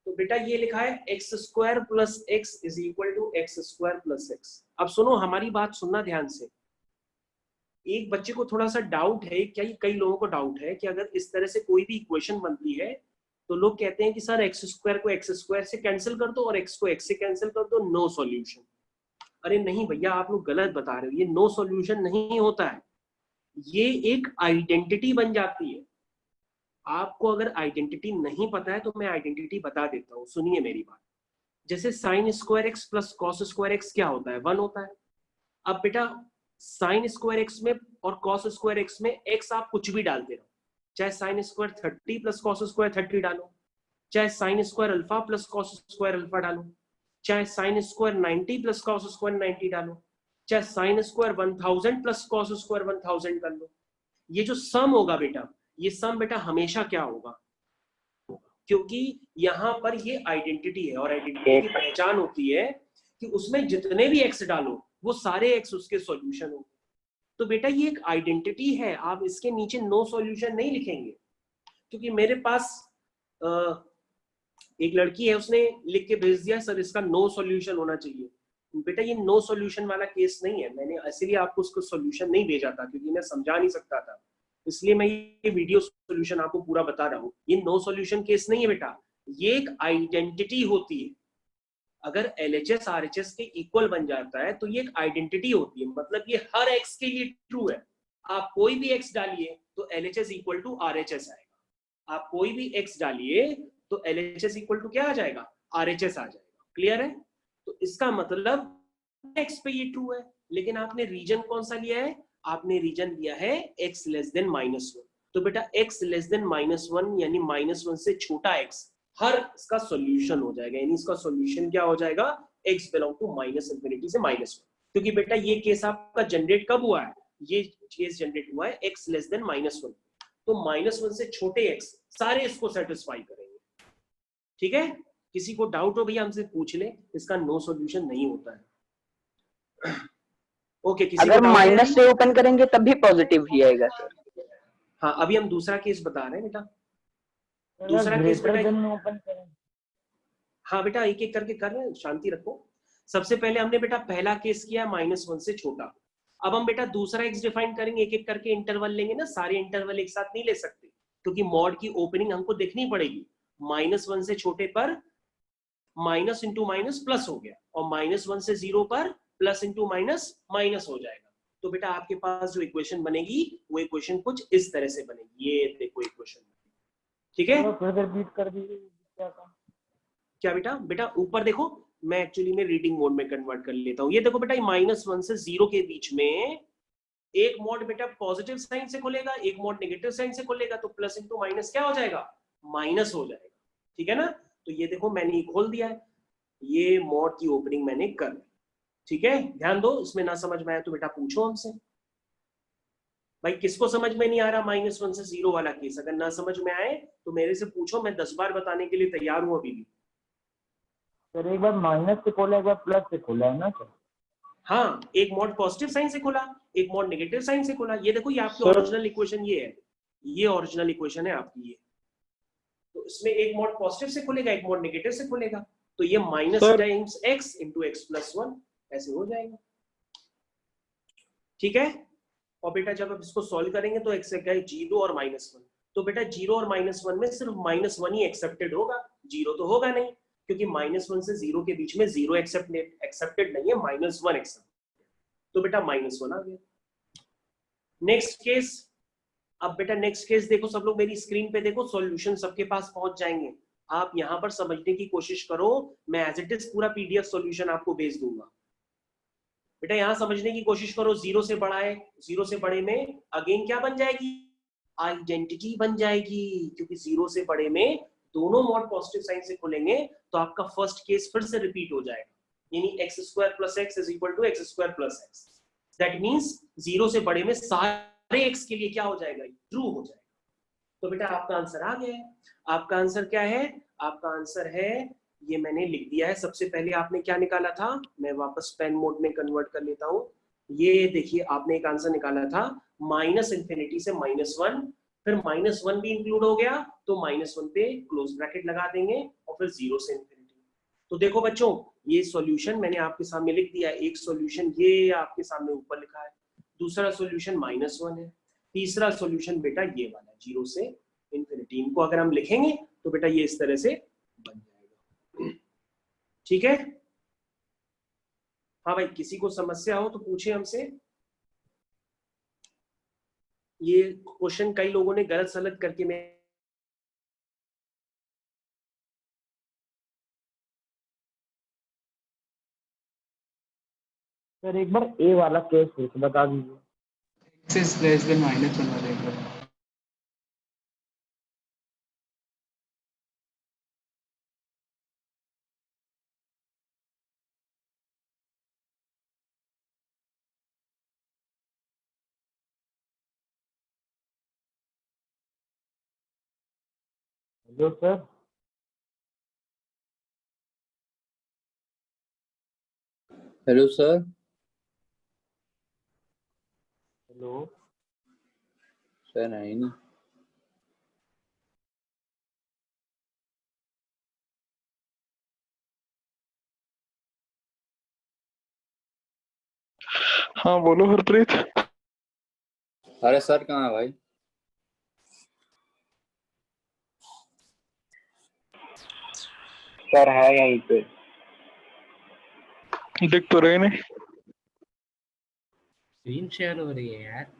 तो बेटा ये लिखा है x square plus x is equal to x square plus x. अब सुनो, हमारी बात सुनना ध्यान से। एक बच्चे को थोड़ा सा डाउट है, क्या ये कई लोगों को डाउट है कि अगर इस तरह से कोई भी इक्वेशन बनती है तो लोग कहते हैं कि सर एक्स स्क्वायर को एक्स स्क्वायर से कैंसिल कर दो और एक्स को एक्स से कैंसिल कर दो, नो सॉल्यूशन। अरे नहीं भैया, आप लोग गलत बता रहे हो। ये नो सॉल्यूशन नहीं होता है, ये एक आइडेंटिटी बन जाती है। आपको अगर आइडेंटिटी नहीं पता है तो मैं आइडेंटिटी बता देता हूँ, सुनिए मेरी बात। जैसे sine square x plus cos square x क्या होता है? 1 होता है। अब बेटा साइन स्क्वायर एक्स में और कॉस स्क्वायर एक्स में एक्स आप कुछ भी डालते रहो, चाहे sine square 30 plus cos square 30 डालो, चाहे sine square alpha plus cos square alpha डालो, चाहे sine square 90 plus cos square 90 डालो, चाहे sine square 1000 plus cos square 1000 कर लो। ये जो सम होगा बेटा, ये सम बेटा हमेशा क्या होगा? क्योंकि यहाँ पर ये आइडेंटिटी है और आइडेंटिटी की पहचान होती है कि उसमें जितने भी एक्स डालो वो सारे एक्स उसके सॉल्यूशन होंगे। तो बेटा ये एक आइडेंटिटी है, आप इसके नीचे नो सॉल्यूशन नहीं लिखेंगे। क्योंकि मेरे पास एक लड़की है, उसने लिख के भेज दिया सर इसका नो सॉल्यूशन होना चाहिए। बेटा ये नो सॉल्यूशन वाला केस नहीं है, मैंने इसलिए आपको उसको सॉल्यूशन नहीं भेजा था क्योंकि मैं समझा नहीं सकता था, इसलिए मैं ये वीडियो सॉल्यूशन आपको पूरा बता रहा हूँ। ये नो सॉल्यूशन केस नहीं है बेटा, ये एक आइडेंटिटी होती है। अगर LHS RHS के इक्वल बन जाता है तो ये एक आइडेंटिटी होती है, मतलब ये हर x के लिए ट्रू है। आप कोई भी x डालिए तो LHS इक्वल टू RHS आएगा, आप कोई भी x डालिए तो LHS इक्वल टू क्या आ जाएगा? RHS आ जाएगा। क्लियर है? तो इसका मतलब x पे ये ट्रू है, लेकिन आपने रीजन कौन सा लिया है? आपने रीजन लिया है x लेस देन -1। तो बेटा x लेस देन -1 यानी -1 से छोटा x हर इसका सॉल्यूशन हो जाएगा, यानी इसका सॉल्यूशन क्या हो जाएगा? x बिलोंग टू -∞ से -1। क्योंकि बेटा ये केस आपका जनरेट कब हुआ है? ये केस जनरेट हुआ है x लेस देन -1। तो -1 से छोटे x सारे इसको सेटिस्फाई करेंगे। ठीक है? किसी को डाउट हो भैया हमसे पूछ ले, इसका नो सॉल्यूशन नहीं होता है। ओके, किसी अगर को माइनस से ओपन करेंगे तब भी पॉजिटिव ही आएगा सर। हाँ, अभी हम दूसरा केस बता रहे हैं बेटा। दूसरा केस बेटा, ओपन करें। हाँ बेटा एक एक करके कर रहे हैं, शांति रखो। सबसे पहले हमने बेटा पहला केस किया -1 से छोटा। अब हम बेटा दूसरा x डिफाइन करेंगे, एक एक करके इंटरवल लेंगे ना, सारे इंटरवल एक साथ नहीं ले सकते क्योंकि मॉड की ओपनिंग हमको देखनी पड़ेगी। -1 से छोटे पर माइनस इंटू माइनस प्लस हो गया, और -1 से 0 पर प्लस इंटू माइनस माइनस हो जाएगा। तो बेटा आपके पास जो इक्वेशन बनेगी वो इक्वेशन कुछ इस तरह से बनेगी, ये देखो इक्वेशन, ठीक है। फिर रिपीट कर दीजिए क्या था। क्या बेटा? बेटा ऊपर देखो, मैं एक्चुअली में रीडिंग मोड में कन्वर्ट कर लेता हूँ। ये देखो बेटा, -1 से 0 के बीच में एक मॉड बेटा पॉजिटिव साइन से खुलेगा, एक मॉड नेगेटिव साइन से खुलेगा, तो प्लस इंटू माइनस क्या हो जाएगा? माइनस हो जाएगा, ठीक है ना। तो ये देखो मैंने ये खोल दिया है, ये मॉड की ओपनिंग मैंने कर दी, ठीक है। ध्यान दो, इसमें ना समझ में आया तो बेटा पूछो हमसे। भाई किसको समझ में नहीं आ रहा -1 से 0 वाला केस? अगर ना समझ में आए तो मेरे से पूछो, मैं 10 बार बताने के लिए तैयार हूं अभी भी। सर एक बार माइनस से खोला, एक बार प्लस से खोला है ना सर? हाँ, एक मॉड पॉजिटिव साइन से खुला, एक मॉड नेगेटिव साइन से खुला। ये देखो, ये आपकी ओरिजिनल इक्वेशन ये है, ये ओरिजिनल इक्वेशन है आपकी ये। तो इसमें एक मॉड पॉजिटिव से खुलेगा, एक मॉड नेगेटिव से खुलेगा, तो ये minus times x into x plus 1 ऐसे हो जाएगा, ठीक है। और बेटा जब आप इसको सॉल्व करेंगे तो x का 0 और -1, तो बेटा 0 और -1 में सिर्फ -1 ही एक्सेप्टेड होगा, 0 तो होगा नहीं, क्योंकि -1 से 0 के बीच में 0 एक्सेप्टेड नहीं है, -1 एक्सेप्टेड, तो बेटा -1 आ गया। नेक्स्ट केस, अब बेटा नेक्स्ट केस देखो, सब लोग मेरी स्क्रीन पे देखो, सॉल्यूशन सबके पास पहुंच जाएंगे। आप यहां पर समझने की कोशिश करो, मैं एज इट इज पूरा पीडीएफ सॉल्यूशन आपको भेज दूंगा। बेटा यहां समझने की कोशिश करो, 0 से बड़ा है, 0 से बड़े में अगेन क्या बन जाएगी? आइडेंटिटी बन जाएगी, क्योंकि 0 से बड़े में दोनों मॉड पॉजिटिव साइन से खुलेंगे, तो आपका फर्स्ट केस फिर से रिपीट हो जाएगा, यानी x² + x is equal to x² + x। That means 0 से बड़े में सारे x के लिए क्या हो जाएगा? ट्रू हो जाएगा। तो बेटा आपका आंसर आ गया है। आपका आंसर क्या है? आपका आंसर है, ये मैंने लिख दिया है। सबसे पहले आपने क्या निकाला था, मैं वापस पेन मोड में कन्वर्ट कर लेता हूं। ये देखिए, आपने एक आंसर निकाला था -∞ से -1, फिर -1 भी इंक्लूड हो गया, तो -1 पे क्लोज ब्रैकेट लगा देंगे और फिर 0 से ∞। तो देखो बच्चों, ये सॉल्यूशन मैंने आपके सामने लिख दिया है। एक सॉल्यूशन ये आपके सामने ऊपर लिखा है, दूसरा सॉल्यूशन -1 है, तीसरा सॉल्यूशन बेटा ये वाला 0 से ∞। इनको अगर हम लिखेंगे तो बेटा ये इस तरह से बन जाएगा, ठीक है। हाँ भाई, किसी को समस्या हो तो पूछे हमसे। ये क्वेश्चन कई लोगों ने गलत सलत करके मैं सर एक बार ए वाला केस फिर से बता दीजिए। x is less than -1 वाला एक बार। Hello sir. Hello sir. Hello sir है ही नहीं। हाँ बोलो हरप्रीत। अरे सर कहाँ है भाई? सर है यहीं पे। दिख तो रहे नहीं। स्क्रीन शेयर हो रही है यार।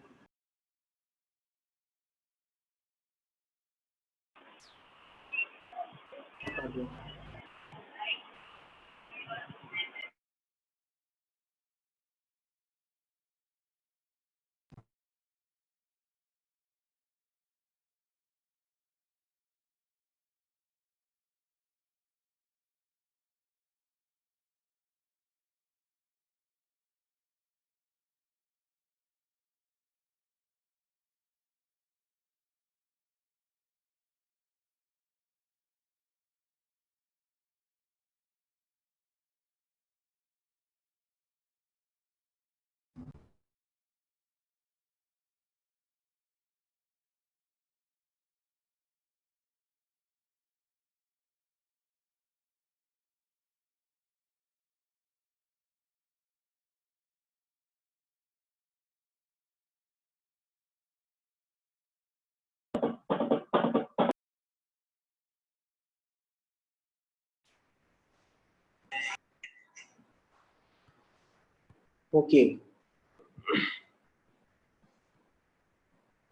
ओके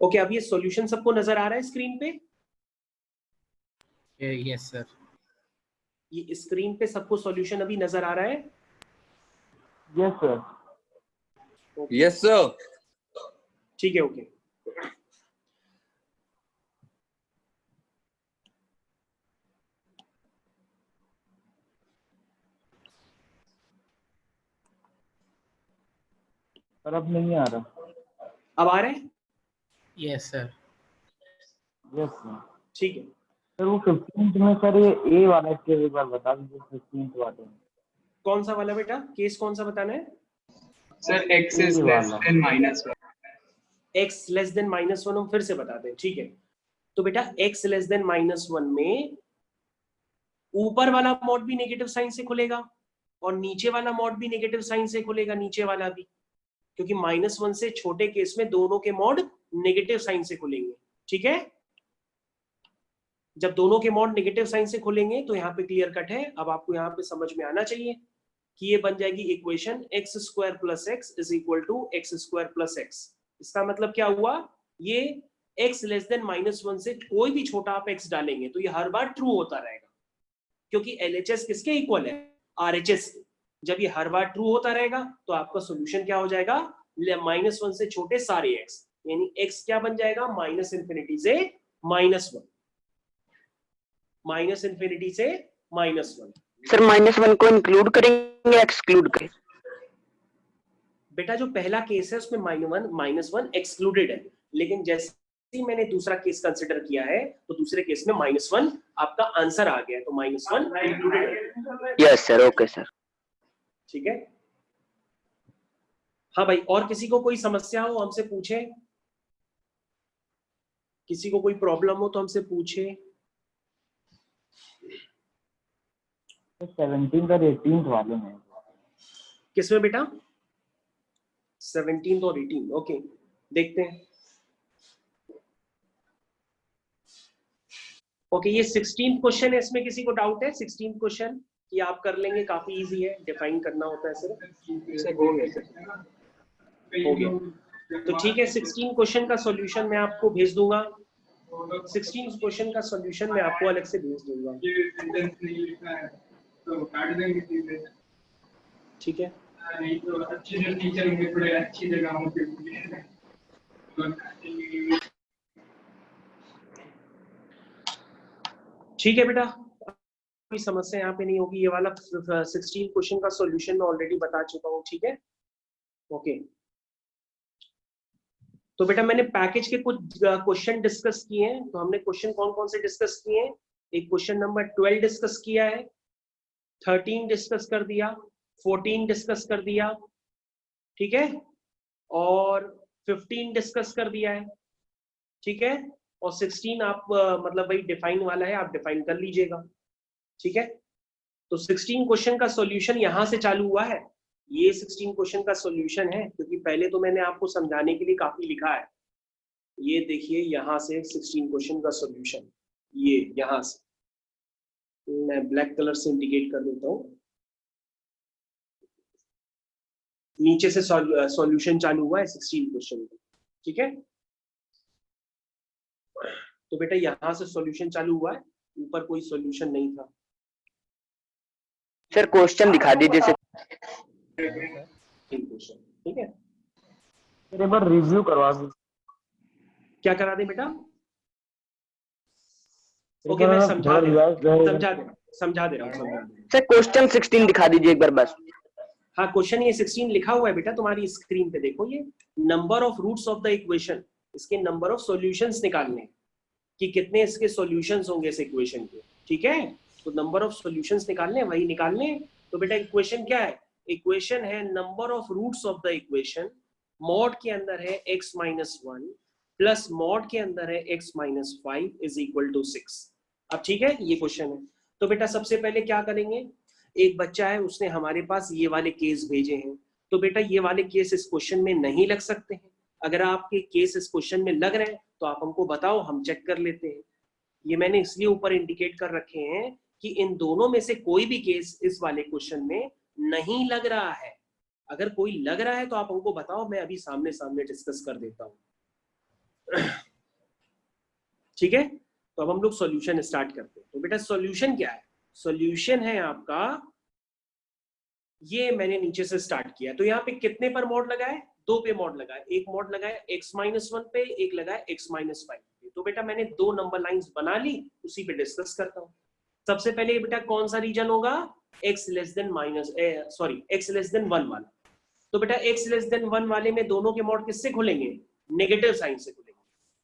ओके, अब ये सॉल्यूशन सबको नजर आ रहा है स्क्रीन पे? Yes sir. ये स्क्रीन पे सबको सॉल्यूशन अभी नजर आ रहा है? Yes sir. Yes sir. ठीक है, ओके। पर अब नहीं आ रहा। अब आ रहे हैं? Yes sir. Yes sir. ठीक है। सर वो 15th में सर ये ए वाला केस एक बार बता दीजिए, 15th वाले में। कौन सा वाला बेटा? केस कौन सा बताना है? सर x is ये less वाला। than -1। x लेस देन -1 हम फिर से बताते हैं, ठीक है। तो बेटा x लेस देन -1 में ऊपर वाला मॉड भी नेगेटिव साइन से खुलेगा और नीचे वाला मॉड भी नेगेटिव साइन से खुलेगा, नीचे वाला भी, क्योंकि -1 से छोटे केस में दोनों के मॉड नेगेटिव साइन से खुलेंगे, ठीक है। जब दोनों के मॉड नेगेटिव साइन से खुलेंगे तो यहाँ पे क्लियर कट है। अब आपको यहाँ पे समझ में आना चाहिए कि ये बन जाएगी equation x square plus x is equal to x square plus x. इसका मतलब क्या हुआ? ये x लेस देन -1 से कोई भी छोटा आप x डालेंगे तो ये हर बार ट्रू होता रहेगा, क्योंकि LHS किसके इक्वल है? RHS। जब ये हर बार ट्रू होता रहेगा तो आपका सोल्यूशन क्या हो जाएगा? -1 से छोटे सारे x, यानी x क्या बन जाएगा? -∞ से -1, -∞ से -1। सर -1 को इंक्लूड करेंगे या एक्सक्लूड करें? बेटा जो पहला केस है उसमें -1 एक्सक्लूडेड है, लेकिन जैसे ही मैंने दूसरा केस कंसिडर किया है तो दूसरे केस में -1 आपका आंसर आ गया, तो -1 इंक्लूडेड है। Yes sir, okay sir. ठीक है। हाँ भाई, और किसी को कोई समस्या हो हमसे पूछे, किसी को कोई प्रॉब्लम हो तो हमसे पूछे। 17th और 18th वाले में। किसमें बेटा? 17 और 18, ओके देखते हैं। ओके, ये 16th क्वेश्चन है, इसमें किसी को डाउट है? 16th क्वेश्चन कि आप कर लेंगे, काफी इजी है, डिफाइन करना होता है सिर्फ। हो गया तो ठीक है। 16 क्वेश्चन का सॉल्यूशन मैं आपको भेज दूंगा, 16 क्वेश्चन का सॉल्यूशन मैं आपको अलग से भेज दूंगा, ठीक है। ठीक है बेटा, कोई समस्या यहाँ पे नहीं होगी। ये वाला 16 क्वेश्चन का सॉल्यूशन मैं ऑलरेडी बता चुका हूँ, ठीक है। ओके, तो बेटा मैंने पैकेज के कुछ क्वेश्चन डिस्कस किए हैं। तो हमने क्वेश्चन कौन कौन से डिस्कस किए हैं? एक क्वेश्चन नंबर 12 डिस्कस किया है, 13 डिस्कस कर दिया, 14 डिस्कस कर दिया, ठीक है, और 15 डिस्कस कर दिया है, ठीक है, और 16 आप मतलब भाई डिफाइन वाला है, आप डिफाइन कर लीजिएगा, ठीक है। तो 16 क्वेश्चन का सॉल्यूशन यहां से चालू हुआ है। ये 16 क्वेश्चन का सॉल्यूशन है, क्योंकि पहले तो मैंने आपको समझाने के लिए काफी लिखा है। ये देखिए यहां से 16 क्वेश्चन का सॉल्यूशन, ये यहां से मैं ब्लैक कलर से इंडिकेट कर देता हूँ। नीचे से सॉल्यूशन चालू हुआ है 16 क्वेश्चन का, ठीक है। तो बेटा यहां से सॉल्यूशन चालू हुआ है, ऊपर कोई सॉल्यूशन नहीं था। सर क्वेश्चन दिखा दीजिए सर। क्वेश्चन, ठीक है। एक बार रिव्यू करवा दीजिए। क्या करा दे बेटा? ओके, मैं समझा दे रहा हूँ। सर क्वेश्चन 16 दिखा दीजिए एक बार बस। हाँ, क्वेश्चन ये 16 लिखा हुआ है बेटा तुम्हारी स्क्रीन पे, देखो ये number of roots of the equation, इसके नंबर ऑफ सॉल्यूशंस निकालने कि कितने इसके सॉल्यूशंस होंगे इस इक्वेशन के, ठीक है। तो नंबर ऑफ सॉल्यूशंस निकालने, वही निकालने। तो बेटा इक्वेशन क्या है? इक्वेशन है number of roots of the equation, mod के अंदर है x-1 प्लस मॉड के अंदर है x-5 इज इक्वल टू 6। अब ठीक है, ये क्वेश्चन है। तो बेटा सबसे पहले क्या करेंगे, एक बच्चा है उसने हमारे पास ये वाले केस भेजे हैं। तो बेटा ये वाले केस इस क्वेश्चन में नहीं लग सकते हैं। अगर आपके केस इस क्वेश्चन में लग रहे हैं तो आप हमको बताओ, हम चेक कर लेते हैं। ये मैंने इसलिए ऊपर इंडिकेट कर रखे हैं कि इन दोनों में से कोई भी केस इस वाले क्वेश्चन में नहीं लग रहा है। अगर कोई लग रहा है तो आप हमको बताओ, मैं अभी सामने सामने डिस्कस कर देता हूँ। ठीक है, तो अब हम लोग सॉल्यूशन स्टार्ट करते हैं। तो बेटा सॉल्यूशन क्या है? सॉल्यूशन है आपका, ये मैंने नीचे से स्टार्ट किया। तो यहाँ पे कितने पर मॉड लगा है? 2 पे मॉड लगा है। एक मॉड लगा है x-1 पे, एक लगा है x-5 पे। तो बेटा मैंने 2 नंबर लाइंस बना ली, उसी पे डिस्कस करता हूँ। सबसे पहले बेटा कौन सा रीजन होगा? x लेस देन 1 वाला। तो बेटा x लेस देन 1 वाले में दोनों के मॉड किससे खुलेंगे? नेगेटिव साइन से खुलेंगे।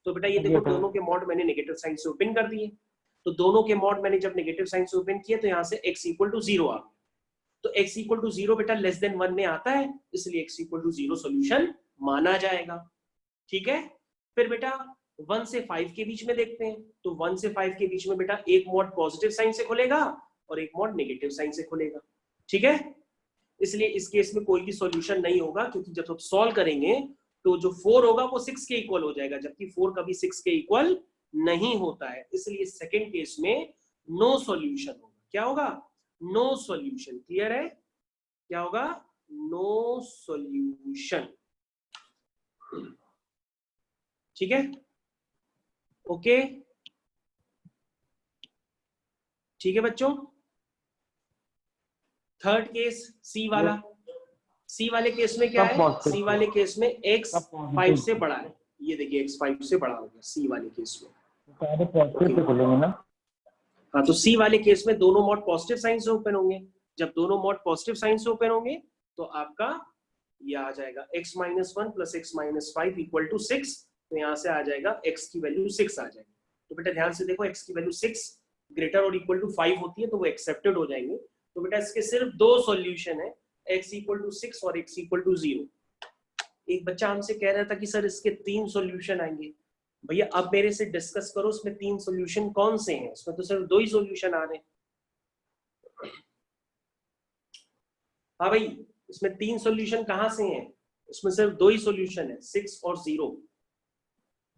तो बेटा ये देखो दोनों के मॉड मैंने नेगेटिव साइन से ओपन कर दिए। तो दोनों के मॉड मैंने जब नेगेटिव साइन से ओपन किए तो यहाँ से x इक्वल टू 0 आ गया। तो x इक्वल टू 0 बेटा लेस देन 1 में आता है, इसलिए x इक्वल टू 0 सोल्यूशन माना जाएगा। ठीक है, फिर बेटा 1 से 5 के बीच में देखते हैं। तो 1 से 5 के बीच में बेटा एक मॉड पॉजिटिव साइन से खुलेगा और एक मॉड नेगेटिव साइन से खुलेगा। ठीक है, इसलिए इस केस में कोई भी सॉल्यूशन नहीं होगा, क्योंकि जब हम सॉल्व करेंगे तो जो 4 होगा वो 6 के इक्वल हो जाएगा, जबकि 4 कभी 6 के इक्वल नहीं होता है। इसलिए सेकंड केस में नो सॉल्यूशन होगा। क्या होगा? No solution. क्लियर है? क्या होगा? No solution. ठीक है, ओके, ठीक है बच्चों। थर्ड केस सी वाला। सी वाले केस में क्या है? सी वाले केस में x 5 से बड़ा है। ये देखिए x 5 से बड़ा हो गया सी वाले केस में। सारे पॉजिटिव से खुलेंगे ना? हाँ, तो सी वाले केस में दोनों मॉड पॉजिटिव साइन से ओपन होंगे। जब दोनों मॉड पॉजिटिव साइन से ओपन होंगे तो आपका ये आ जाएगा x-1 plus x-5 equal to 6। तो यहाँ से आ जाएगा x की वैल्यू 6 आ जाएगी। तो बेटा ध्यान से देखो, x की वैल्यू 6 ग्रेटर और इक्वल टू 5 होती है तो वो एक्सेप्टेड हो जाएंगे। तो बेटा इसके सिर्फ 2 सॉल्यूशन है, x इक्वल टू 6 और x इक्वल टू 0। एक बच्चा हमसे कह रहा था कि सर इसके 3 सॉल्यूशन आएंगे। भैया अब मेरे से डिस्कस करो, इसमें 3 सॉल्यूशन कौन से हैं? इसमें तो सिर्फ 2 ही सॉल्यूशन आ रहे हैं। हाँ भाई, इसमें 3 सॉल्यूशन कहाँ से हैं? इसमें सिर्फ 2 ही सॉल्यूशन है, 6 और 0।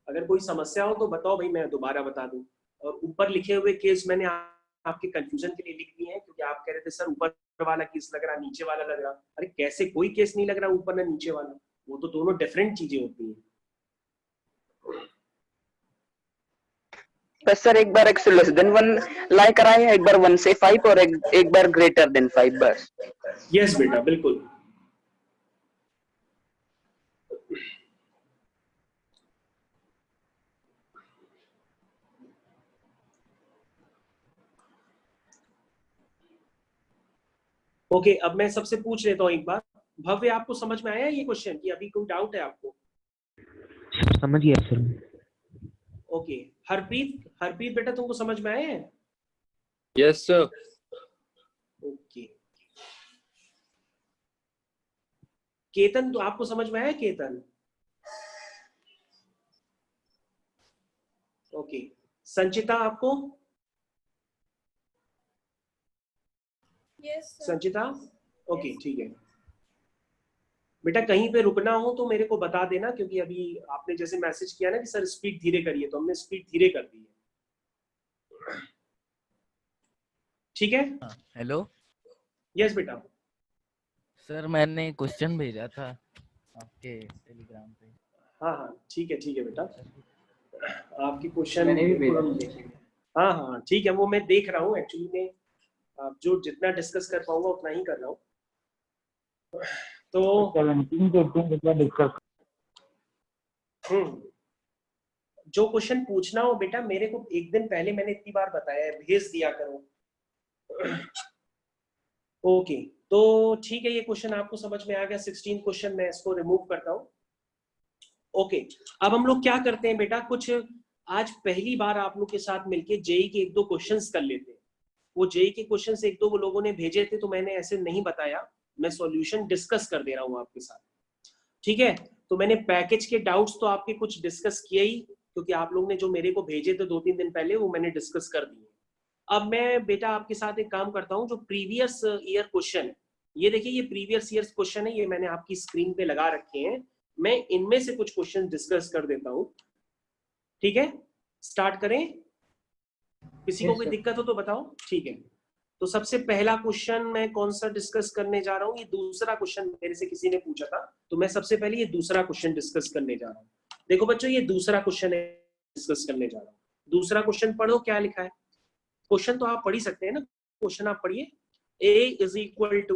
अगर कोई समस्या हो तो बताओ भाई, मैं दोबारा बता दूं। और ऊपर लिखे हुए केस मैंने आपके कंफ्यूजन के लिए लिख दिए हैं, क्योंकि आप कह रहे थे सर ऊपर वाला केस लग रहा, नीचे वाला लग रहा। अरे कैसे, कोई केस नहीं लग रहा ऊपर ना नीचे वाला, वो तो दोनों डिफरेंट चीजें होती हैं। बस सर एक बार x लेस देन 1 लाई कराए, एक बार 1 से 5 और एक बार ग्रेटर देन 5 बस। यस बेटा, बिल्कुल। ओके, अब मैं सबसे पूछ लेता हूँ एक बार। भव्य, आपको समझ में आया ये क्वेश्चन कि अभी कोई डाउट है आपको? समझ गया सर। ओके, हरप्रीत बेटा तुमको समझ में आया है? Yes, sir. ओके, केतन तो आपको समझ में आया? केतन, ओके। संचिता आपको? Yes sir. संचिता, ओके ठीक है बेटा। कहीं पे रुकना हो तो मेरे को बता देना, क्योंकि अभी आपने जैसे मैसेज किया ना कि सर स्पीड धीरे करिए, तो हमने स्पीड धीरे कर दी है। ठीक है? हेलो यस बेटा। सर, मैंने क्वेश्चन भेजा था आपके टेलीग्राम पे। हाँ हाँ ठीक है बेटा, आपकी क्वेश्चन मैंने भी भेजा। हाँ हाँ ठीक है, वो मैं देख रहा हूँ। एक्चुअली में जो जितना डिस्कस कर पाऊंगा उतना ही कर रहा हूँ। तो 17 से 18 जितना डिस्कस। जो क्वेश्चन पूछना हो बेटा, मेरे को एक दिन पहले मैंने इतनी बार बताया है, भेज दिया करो। ओके, तो ठीक है, ये क्वेश्चन आपको समझ में आ गया। 16 क्वेश्चन मैं इसको रिमूव करता हूँ। ओके, अब हम लोग क्या करते हैं बेटा, कुछ आज पहली बार आप लोग के साथ मिलके जेई के 1-2 क्वेश्चंस कर लेते हैं। वो जेई के क्वेश्चंस 1-2 लोगों ने भेजे थे, तो मैंने ऐसे नहीं बताया, मैं सॉल्यूशन डिस्कस कर दे रहा हूँ आपके साथ। ठीक है, तो मैंने पैकेज के डाउट्स तो आपके कुछ डिस्कस किए ही, क्योंकि आप लोग ने जो मेरे को भेजे थे 2-3 दिन पहले, वो मैंने डिस्कस कर दिए। अब मैं बेटा आपके साथ एक काम करता हूँ, जो प्रीवियस ईयर क्वेश्चन, ये देखिए ये प्रीवियस ईयर क्वेश्चन है, ये मैंने आपकी स्क्रीन पे लगा रखे हैं। मैं इनमें से कुछ क्वेश्चन डिस्कस कर देता हूँ। ठीक है, स्टार्ट करें? किसी को कोई दिक्कत हो तो बताओ। ठीक है, तो सबसे पहला क्वेश्चन मैं कौन सा डिस्कस करने जा रहा हूँ, ये दूसरा क्वेश्चन मेरे से किसी ने पूछा था, तो मैं सबसे पहले ये दूसरा क्वेश्चन डिस्कस करने जा रहा हूँ। देखो बच्चों, ये दूसरा क्वेश्चन डिस्कस करने जा रहा हूँ। दूसरा क्वेश्चन पढ़ो क्या लिखा है। क्वेश्चन तो आप पढ़ ही सकते हैं ना, क्वेश्चन आप पढ़िए। A is equal to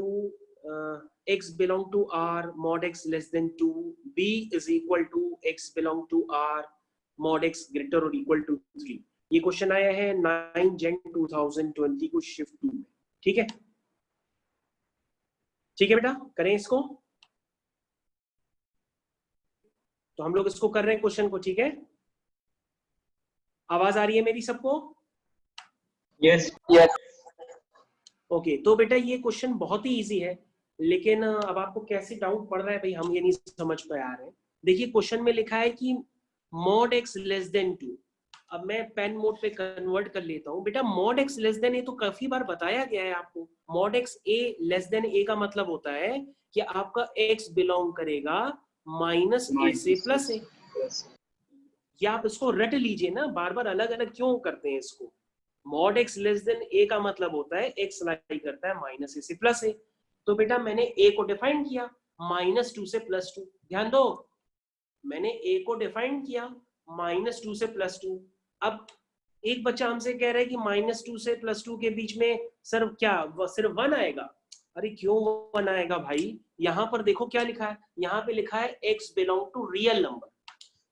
x belong to R mod x less than 2, B is equal to x belong to R mod x greater or equal to 3। ये क्वेश्चन आया है 9 Jan 2020 को शिफ्ट 2 में। ठीक है, ठीक है बेटा, करें इसको। तो हम लोग इसको कर रहे हैं क्वेश्चन को, ठीक है। आवाज आ रही है मेरी सबको? यस यस ओके, तो बेटा ये क्वेश्चन बहुत ही इजी है, लेकिन अब आपको कैसे डाउट पड़ रहा है भाई, हम ये नहीं समझ पा रहे हैं। देखिए क्वेश्चन में लिखा है कि mod x लेस देन 2। अब मैं पेन मोड पे कन्वर्ट कर लेता हूँ। बेटा mod x less than a तो काफी बार बताया गया है आपको। mod x a less than a का मतलब होता है कि आपका x बिलोंग करेगा माइनस a से प्लस a। या आप इसको रट लीजिए ना, बार बार अलग अलग क्यों करते हैं इसको। mod x less than a का मतलब होता है x लाई करता है माइनस a से प्लस a। तो बेटा मैंने a को डिफाइन किया -2 से +2। ध्यान दो, मैंने a को डिफाइन किया -2 से +2। अब एक बच्चा हमसे कह रहा है कि -2 से +2 के बीच में सर क्या सिर्फ 1 आएगा? अरे क्यों 1 आएगा भाई? यहाँ पर देखो क्या लिखा है, यहाँ पे लिखा है x belong to real number.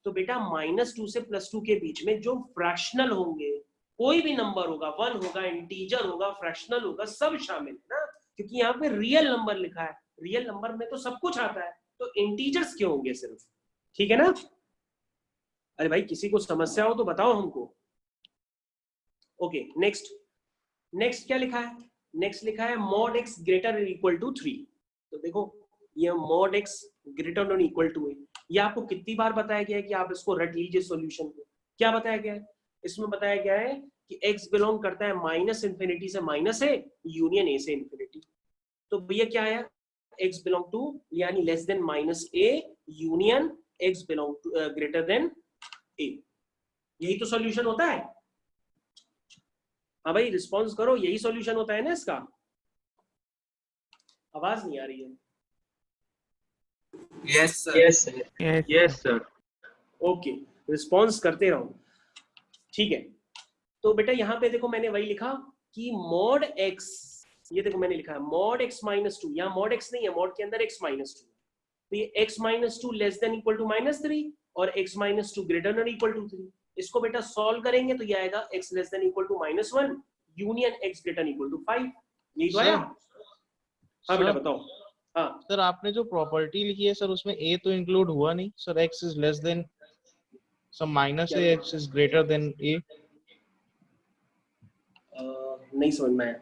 तो बेटा -2 से +2 के बीच में जो फ्रैक्शनल होंगे, कोई भी नंबर होगा, 1 होगा, इंटीजर होगा, फ्रैक्शनल होगा, सब शामिल है ना, क्योंकि यहाँ पे रियल नंबर लिखा है। रियल नंबर में तो सब कुछ आता है, तो इंटीजर्स क्यों होंगे सिर्फ? ठीक है ना? अरे भाई किसी को समस्या हो तो बताओ हमको। ओके, नेक्स्ट क्या लिखा है? नेक्स्ट लिखा है mod x ग्रेटर और इक्वल टू 3। तो देखो ये mod x ग्रेटर और इक्वल टू है, ये आपको कितनी बार बताया गया है कि आप इसको रट लीजिए सॉल्यूशन को। क्या बताया गया है? इसमें बताया गया है कि x बिलोंग करता है -∞ से -a यूनियन a से इंफिनिटी। तो भैया क्या आया? x बिलोंग टू यानी less than -a union x belong to greater than a। यही तो सॉल्यूशन होता है। हाँ भाई रिस्पॉन्स करो, यही सॉल्यूशन होता है ना इसका। आवाज नहीं आ रही है। Yes sir Yes, sir. Okay, response करते रहो। ठीक है, तो बेटा यहाँ पे देखो मैंने वही लिखा कि mod x, ये देखो मैंने लिखा है mod x -2। यहाँ mod x नहीं है, mod के अंदर x -2। तो ये x -2 less than equal to -3 और x -2 greater than equal to 3। इसको बेटा सॉल्व करेंगे तो ये आएगा x less than equal to -1 union x greater equal to 5। यही तो आया। हाँ बेटा बताओ। हाँ सर आपने जो प्रॉपर्टी लिखी है सर उसमें a तो इंक्लूड हुआ नहीं sir. x is less than some minus a, x is greater than a। नहीं समझ में आया।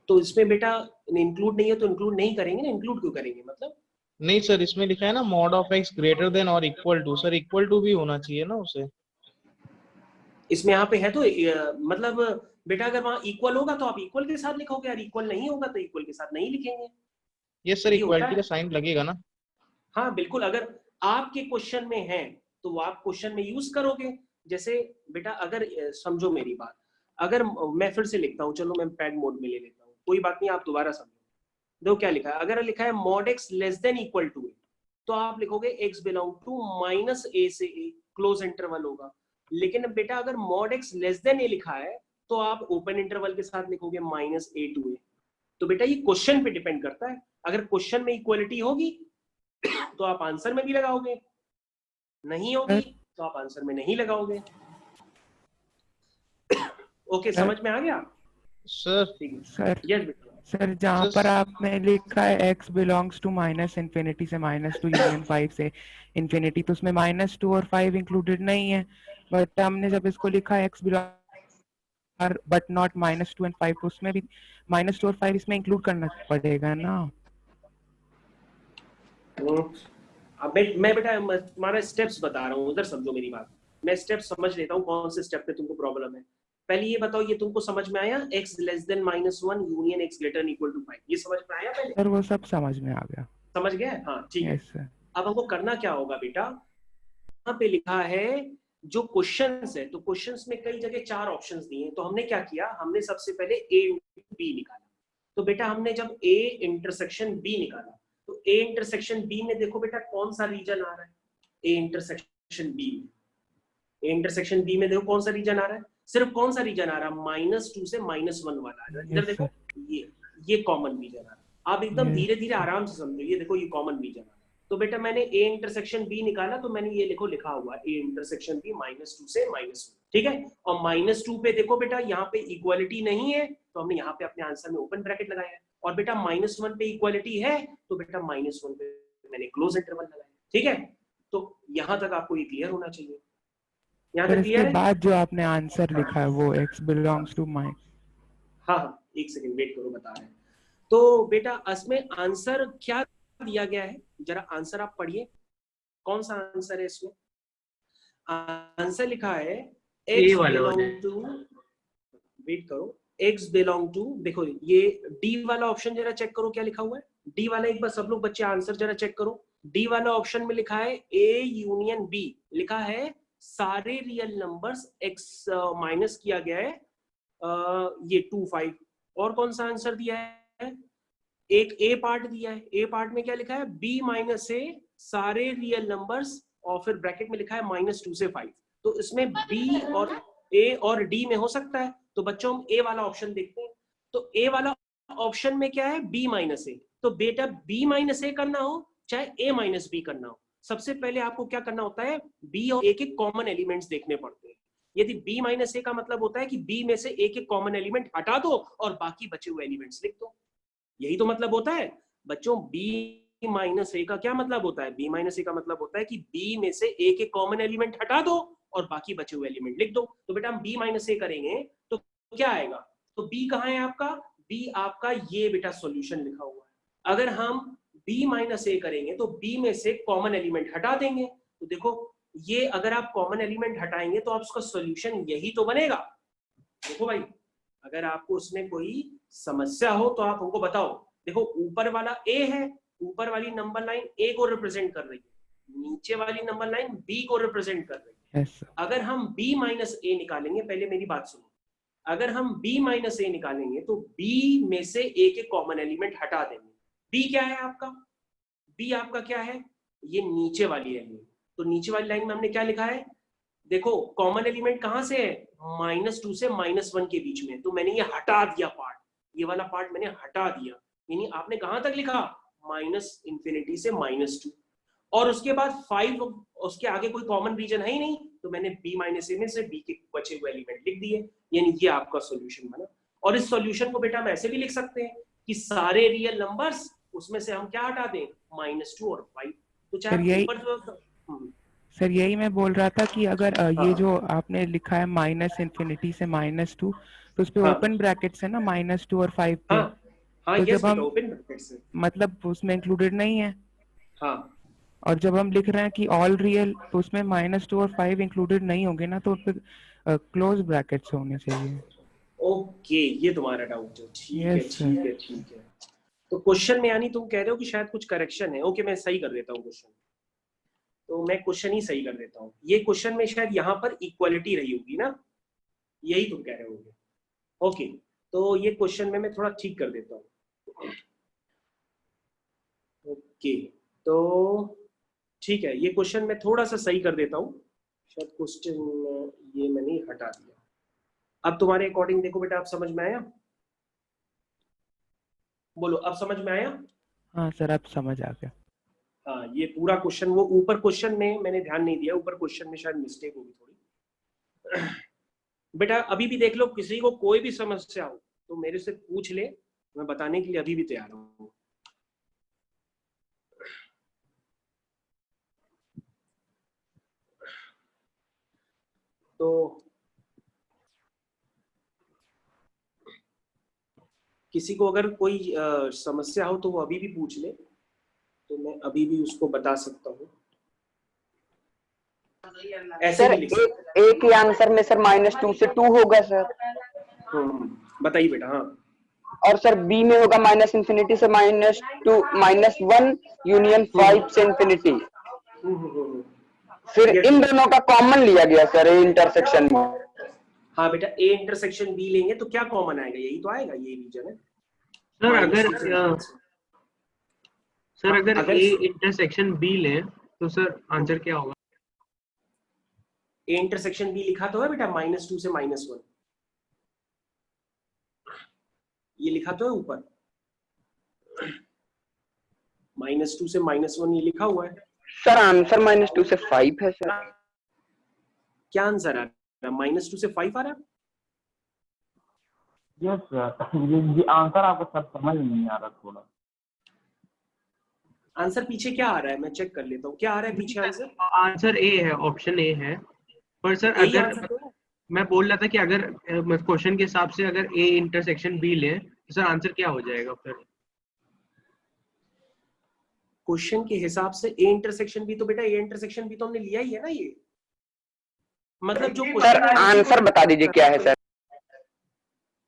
तो इसमें बेटा इंक्लूड नहीं है तो इंक्लूड नहीं करेंगे ना, इंक्लूड क्यों करेंगे मतलब? नहीं सर, इसमें लिखा है ना mod of x greater than और equal to. Sir equal to भी होना चाहिए ना उसे। इसमें यहाँ पे है तो मतलब बेटा अगर वहां इक्वल होगा तो आप इक्वल के साथ लिखोगे, और इक्वल नहीं होगा तो इक्वल के साथ नहीं लिखेंगे। ये सर ये होता इक्वलिटी है। का साइन लगेगा ना। हाँ बिल्कुल, अगर आपके क्वेश्चन में है तो वो आप क्वेश्चन में यूज करोगे। जैसे बेटा अगर समझो मेरी बात, अगर मैं फिर से लिखता हूँ, चलो मैं पैड मोड में ले लेता हूँ, कोई बात नहीं, आप दोबारा समझो। देखो क्या लिखा है, अगर लिखा है mod x less than equal to a, तो आप लिखोगे x बिलोंग टू -a से a, क्लोज इंटरवल होगा। लेकिन बेटा अगर mod x less than a लिखा है तो आप ओपन इंटरवल के साथ लिखोगे -a to a। तो बेटा ये क्वेश्चन पे डिपेंड करता है। अगर क्वेश्चन में इक्वलिटी होगी तो आप आंसर में भी लगाओगे, नहीं होगी तो आप आंसर में नहीं लगाओगे। ओके, समझ में आ गया सर? ठीक है सर यस बेटा। सर जहाँ पर आपने लिखा है x बिलोंग्स टू -∞ से -2 यूनियन 5 से इंफिनिटी, तो उसमें -2 और 5 इंक्लूडेड नहीं है। बट हमने जब इसको लिखा है x belong but not -2 and 5, तो उसमें भी -2 और 5 इसमें इंक्लूड करना पड़ेगा ना। अब मैं बेटा तुम्हारा स्टेप्स बता रहा हूँ, उधर समझो मेरी बात। मैं स्टेप्स समझ लेता हूँ कौन से स्टेप पे तुमको प्रॉब्लम है। पहले ये बताओ, ये तुमको समझ में आया x less than -1 union x greater equal to 5? ये समझ में आया पहले? सर वो सब समझ में आ गया। समझ गए? हाँ ठीक है। Yes sir. अब हमको करना क्या होगा बेटा, यहाँ पे लिखा है जो क्वेश्चंस है, तो क्वेश्चंस में कई जगह 4 ऑप्शंस दिए हैं। तो हमने क्या किया, हमने सबसे पहले a b निकाला। तो बेटा हमने जब A इंटरसेक्शन B निकाला तो A इंटरसेक्शन B में देखो बेटा कौन सा रीजन आ रहा है, A इंटरसेक्शन B में, A इंटरसेक्शन B में देखो कौन सा रीजन आ रहा है, सिर्फ कौन सा रीजन आ रहा है, -2 से -1 वाला आ रहा है। इधर देखो ये कॉमन रीजन आ रहा है। आप एकदम धीरे धीरे आराम से समझो, ये देखो ये कॉमन रीजन आ रहा है। तो बेटा मैंने A इंटरसेक्शन B निकाला तो मैंने ये लिखो लिखा हुआ A इंटरसेक्शन B -2 से -1, ठीक है। और -2 पे देखो बेटा यहाँ पे इक्वालिटी नहीं है तो हमने यहाँ पे अपने आंसर में ओपन ब्रैकेट लगाया है, और बेटा -1 पे इक्वालिटी है तो बेटा -1 पे मैंने क्लोज इंटरवल लगाया, ठीक है। तो यहाँ तक आपको ये क्लियर होना चाहिए, यहाँ तक क्लियर है। बाद जो आपने आंसर लिखा है वो x बिलोंग्स टू माइनस, हाँ एक सेकंड वेट करो, बता रहे हैं। तो बेटा इसमें आंसर क्या दिया गया है, जरा आंसर आप पढ़िए, कौन सा आंसर है इसमें। आंसर लिखा है x बिलोंग टू, वेट करो, x बिलोंग टू, देखो ये D वाला ऑप्शन जरा चेक करो क्या लिखा हुआ है, D वाला एक बार सब लोग बच्चे आंसर जरा चेक करो। D वाला ऑप्शन में लिखा है A यूनियन B, लिखा है सारे रियल नंबर्स x माइनस किया गया है ये 2 5, और कौन सा आंसर दिया है, एक A पार्ट दिया है, A पार्ट में क्या लिखा है B माइनस A सारे रियल नंबर्स, और फिर ब्रैकेट में लिखा है -2 से 5। तो इसमें B और A और D में हो सकता है, तो बच्चों हम A वाला ऑप्शन देखते हैं। तो A वाला ऑप्शन में क्या है B माइनस A, तो बेटा B माइनस A करना हो चाहे A माइनस B करना हो, सबसे पहले आपको क्या करना होता है, B और A के कॉमन एलिमेंट्स देखने पड़ते हैं। यदि B माइनस A का मतलब होता है कि B में से A के कॉमन एलिमेंट हटा दो और बाकी बचे हुए एलिमेंट्स लिख दो, यही तो मतलब होता है बच्चों। B माइनस A का क्या मतलब होता है, B माइनस A का मतलब होता है कि B में से A के कॉमन एलिमेंट हटा दो और बाकी बचे हुए एलिमेंट लिख दो। तो बेटा हम B माइनस A करेंगे तो क्या आएगा, तो B कहाँ है आपका, B आपका ये बेटा सॉल्यूशन लिखा हुआ है। अगर हम B माइनस A करेंगे तो B में से कॉमन एलिमेंट हटा देंगे, तो देखो ये अगर आप कॉमन एलिमेंट हटाएंगे तो आप उसका सॉल्यूशन यही तो बनेगा। देखो भाई अगर आपको उसमें कोई समस्या हो तो आप हमको बताओ। देखो ऊपर वाला A है, ऊपर वाली नंबर लाइन A को रिप्रेजेंट कर रही है, नीचे वाली नंबर लाइन B को रिप्रेजेंट कर रही है। अगर हम B माइनस A निकालेंगे, पहले मेरी बात सुनो, अगर हम B माइनस A निकालेंगे तो B में से A के कॉमन एलिमेंट हटा देंगे। B क्या है आपका, B आपका क्या है, ये नीचे वाली एलिमेंट। तो नीचे वाली लाइन में हमने क्या लिखा है, देखो कॉमन एलिमेंट कहां से है, -2 से -1 के बीच में, तो मैंने ये हटा दिया पार्ट, ये वाला पार्ट मैंने हटा दिया, यानी आपने कहां तक लिखा, -∞ से -2, और उसके बाद 5, उसके आगे कोई कॉमन रीजन है ही नहीं, तो मैंने B माइनस A में से B के बचे हुए एलिमेंट लिख दिए, यानी ये आपका सॉल्यूशन बना। और इस सॉल्यूशन को बेटा हम ऐसे भी लिख सकते हैं कि सारे रियल नंबर्स उसमें से हम क्या हटा दें, -2 और 5। तो चाहे ऊपर सर यही मैं बोल रहा था कि अगर ये जो आपने लिखा है -∞ से -2, तो उस पे ओपन ब्रैकेट्स है ना -2 और 5 पे, तो जब हम मतलब उसमें इंक्लूडेड नहीं है, और जब हम लिख रहे हैं कि ऑल रियल, तो उसमें -2 और 5 इंक्लूडेड नहीं होंगे ना, तो फिर क्लोज ब्रैकेट्स होने चाहिए। ओके ये तुम्हारा डाउट है, ठीक है ठीक है ठीक है। तो क्वेश्चन में यानी तुम कह रहे हो कि शायद कुछ करेक्शन है। ओके मैं सही कर देता हूँ क्वेश्चन, तो मैं क्वेश्चन ही सही कर देता हूँ। ये क्वेश्चन में शायद यहाँ पर इक्वालिटी रही होगी ना, यही तुम कह रहे होगे। ओके तो ये क्वेश्चन में मैं थोड़ा ठीक कर देता हूँ। ओके तो ठीक है, ये क्वेश्चन मैं थोड़ा सा सही कर देता हूँ, शायद क्वेश्चन ये मैंने हटा दिया। अब तुम्हारे अकॉर्डिंग देखो बेटा, आप समझ में आया, बोलो अब समझ में आया। हाँ सर अब समझ आ गया। हाँ ये पूरा क्वेश्चन, वो ऊपर क्वेश्चन में मैंने ध्यान नहीं दिया, ऊपर क्वेश्चन में शायद मिस्टेक होगी थोड़ी। बेटा अभी भी देख लो, किसी को कोई भी समस्या हो तो मेरे से पूछ ले, मैं बताने के लिए अभी भी तैयार हूँ। तो किसी को अगर कोई समस्या हो तो वो अभी भी पूछ ले, तो मैं अभी भी उसको बता सकता हूँ। सर एक ही आंसर में सर -2 से 2 होगा सर। बताइए बेटा। हाँ और सर बी में होगा -∞ से -2 -1 यूनियन 5 से इंफिनिटी। फिर इन दोनों का कॉमन लिया गया सर ए इंटरसेक्शन में। हाँ बेटा, ए इंटरसेक्शन बी लेंगे तो क्या कॉमन आएगा, यही तो आएगा, ये रीजन है। सर minus अगर 2 से minus 1। सर अगर अगर ए इंटरसेक्शन बी ले तो सर आंसर क्या होगा? ए इंटरसेक्शन बी लिखा तो है बेटा -2 से -1, ये लिखा तो है ऊपर, -2 से -1 ये लिखा हुआ है। सर आंसर -2 से 5 है सर। क्या आंसर आ रहा है? -2 से 5 आ रहा है? यस सर, ये आंसर आपको सब समझ नहीं आ रहा थोड़ा। आंसर पीछे क्या आ रहा है, मैं चेक कर लेता हूँ क्या आ रहा है पीछे आंसर। आंसर ए है, ऑप्शन ए है। पर सर यही अगर आंसर तो है। मैं बोल रहा था कि अगर क्वेश्चन के हिसाब से अगर ए इंटरसेक्शन बी ले तो सर आंसर क्या हो जाएगा फिर? क्वेश्चन के हिसाब से ए इंटरसेक्शन बी, तो बेटा ए इंटरसेक्शन बी तो हमने लिया ही है ना, ये मतलब जो सर क्वेश्चन है आंसर बता दीजिए क्या है सर।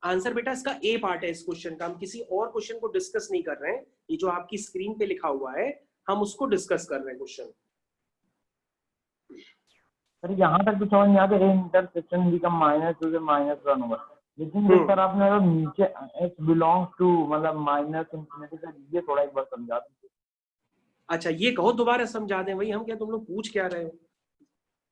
आंसर बेटा इसका ए पार्ट है इस क्वेश्चन का, हम किसी और क्वेश्चन को डिस्कस नहीं कर रहे हैं, ये जो आपकी स्क्रीन पे लिखा हुआ है हम उसको डिस्कस कर रहे हैं क्वेश्चन। सर यहाँ तक तो समझ नहीं आता, ए इंटरसेक्शन बी का -2 से -1 होगा, लेकिन जो सर आपने वो नीचे x बिलोंग्स टू मतलब -∞ से, ये थोड़ा एक बार समझा दीजिए। अच्छा ये कहो दोबारा समझा दें, वही हम क्या, तुम लोग पूछ क्या रहे हो।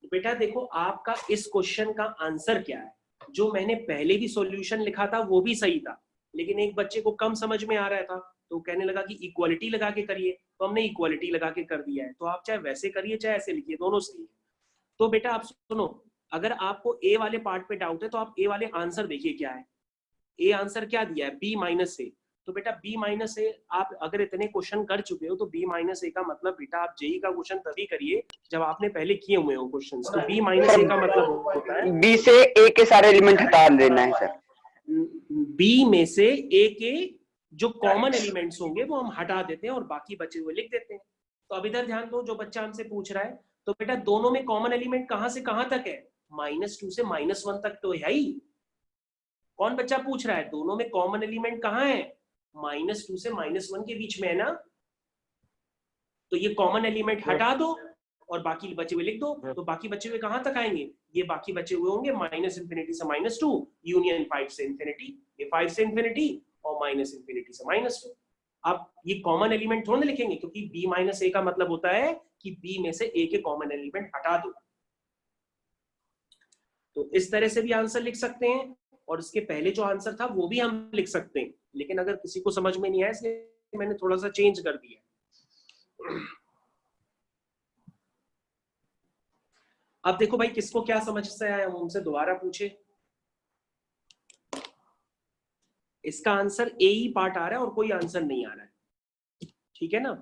बेटा देखो आपका इस क्वेश्चन का आंसर क्या है, जो मैंने पहले भी सॉल्यूशन लिखा था वो भी सही था, लेकिन एक बच्चे को कम समझ में आ रहा था तो कहने लगा कि इक्वालिटी लगा के करिए, तो हमने इक्वालिटी लगा के कर दिया है। तो आप चाहे वैसे करिए चाहे ऐसे लिखिए, दोनों सही है। तो बेटा आप सुनो, अगर आपको ए वाले पार्ट पे डाउट है तो आप ए वाले आंसर देखिए क्या है। ए आंसर क्या दिया है, B-A। तो बेटा B-A आप अगर इतने क्वेश्चन कर चुके हो तो B-A का मतलब बेटा आप जेई का क्वेश्चन तभी करिए जब आपने पहले किए हुए हो क्वेश्चंस। तो B-A का मतलब होता है बी से ए के सारे एलिमेंट हटा देना है सर। बी में से ए के जो कॉमन एलिमेंट्स होंगे वो हम हटा देते हैं और बाकी बचे हुए लिख देते हैं। तो अब इधर ध्यान दो, जो बच्चा हमसे पूछ रहा है, तो बेटा दोनों में कॉमन एलिमेंट कहां से कहां तक है, -2 से -1 तक तो है ही। कौन बच्चा पूछ रहा है, दोनों में कॉमन एलिमेंट कहां है, -2 से -1 के बीच में है ना। तो ये कॉमन एलिमेंट हटा दो और बाकी बचे हुए लिख दो। तो बाकी बचे हुए कहां तक आएंगे, ये बाकी बचे हुए होंगे -∞ से -2 यूनियन 5 से इंफिनिटी, ये 5 से इंफिनिटी और -∞ से -2। अब ये कॉमन एलिमेंट थोड़ा लिखेंगे क्योंकि B-A का मतलब होता है कि B में से A के कॉमन एलिमेंट हटा दो। तो इस तरह से भी आंसर लिख सकते हैं और इसके पहले जो आंसर था वो भी हम लिख सकते हैं, लेकिन अगर किसी को समझ में नहीं आया इसलिए मैंने थोड़ा सा चेंज कर दिया। अब देखो भाई किसको क्या समझ से आया, हम उनसे दोबारा पूछे। इसका आंसर ए ही पार्ट आ रहा है और कोई आंसर नहीं आ रहा है, ठीक है ना।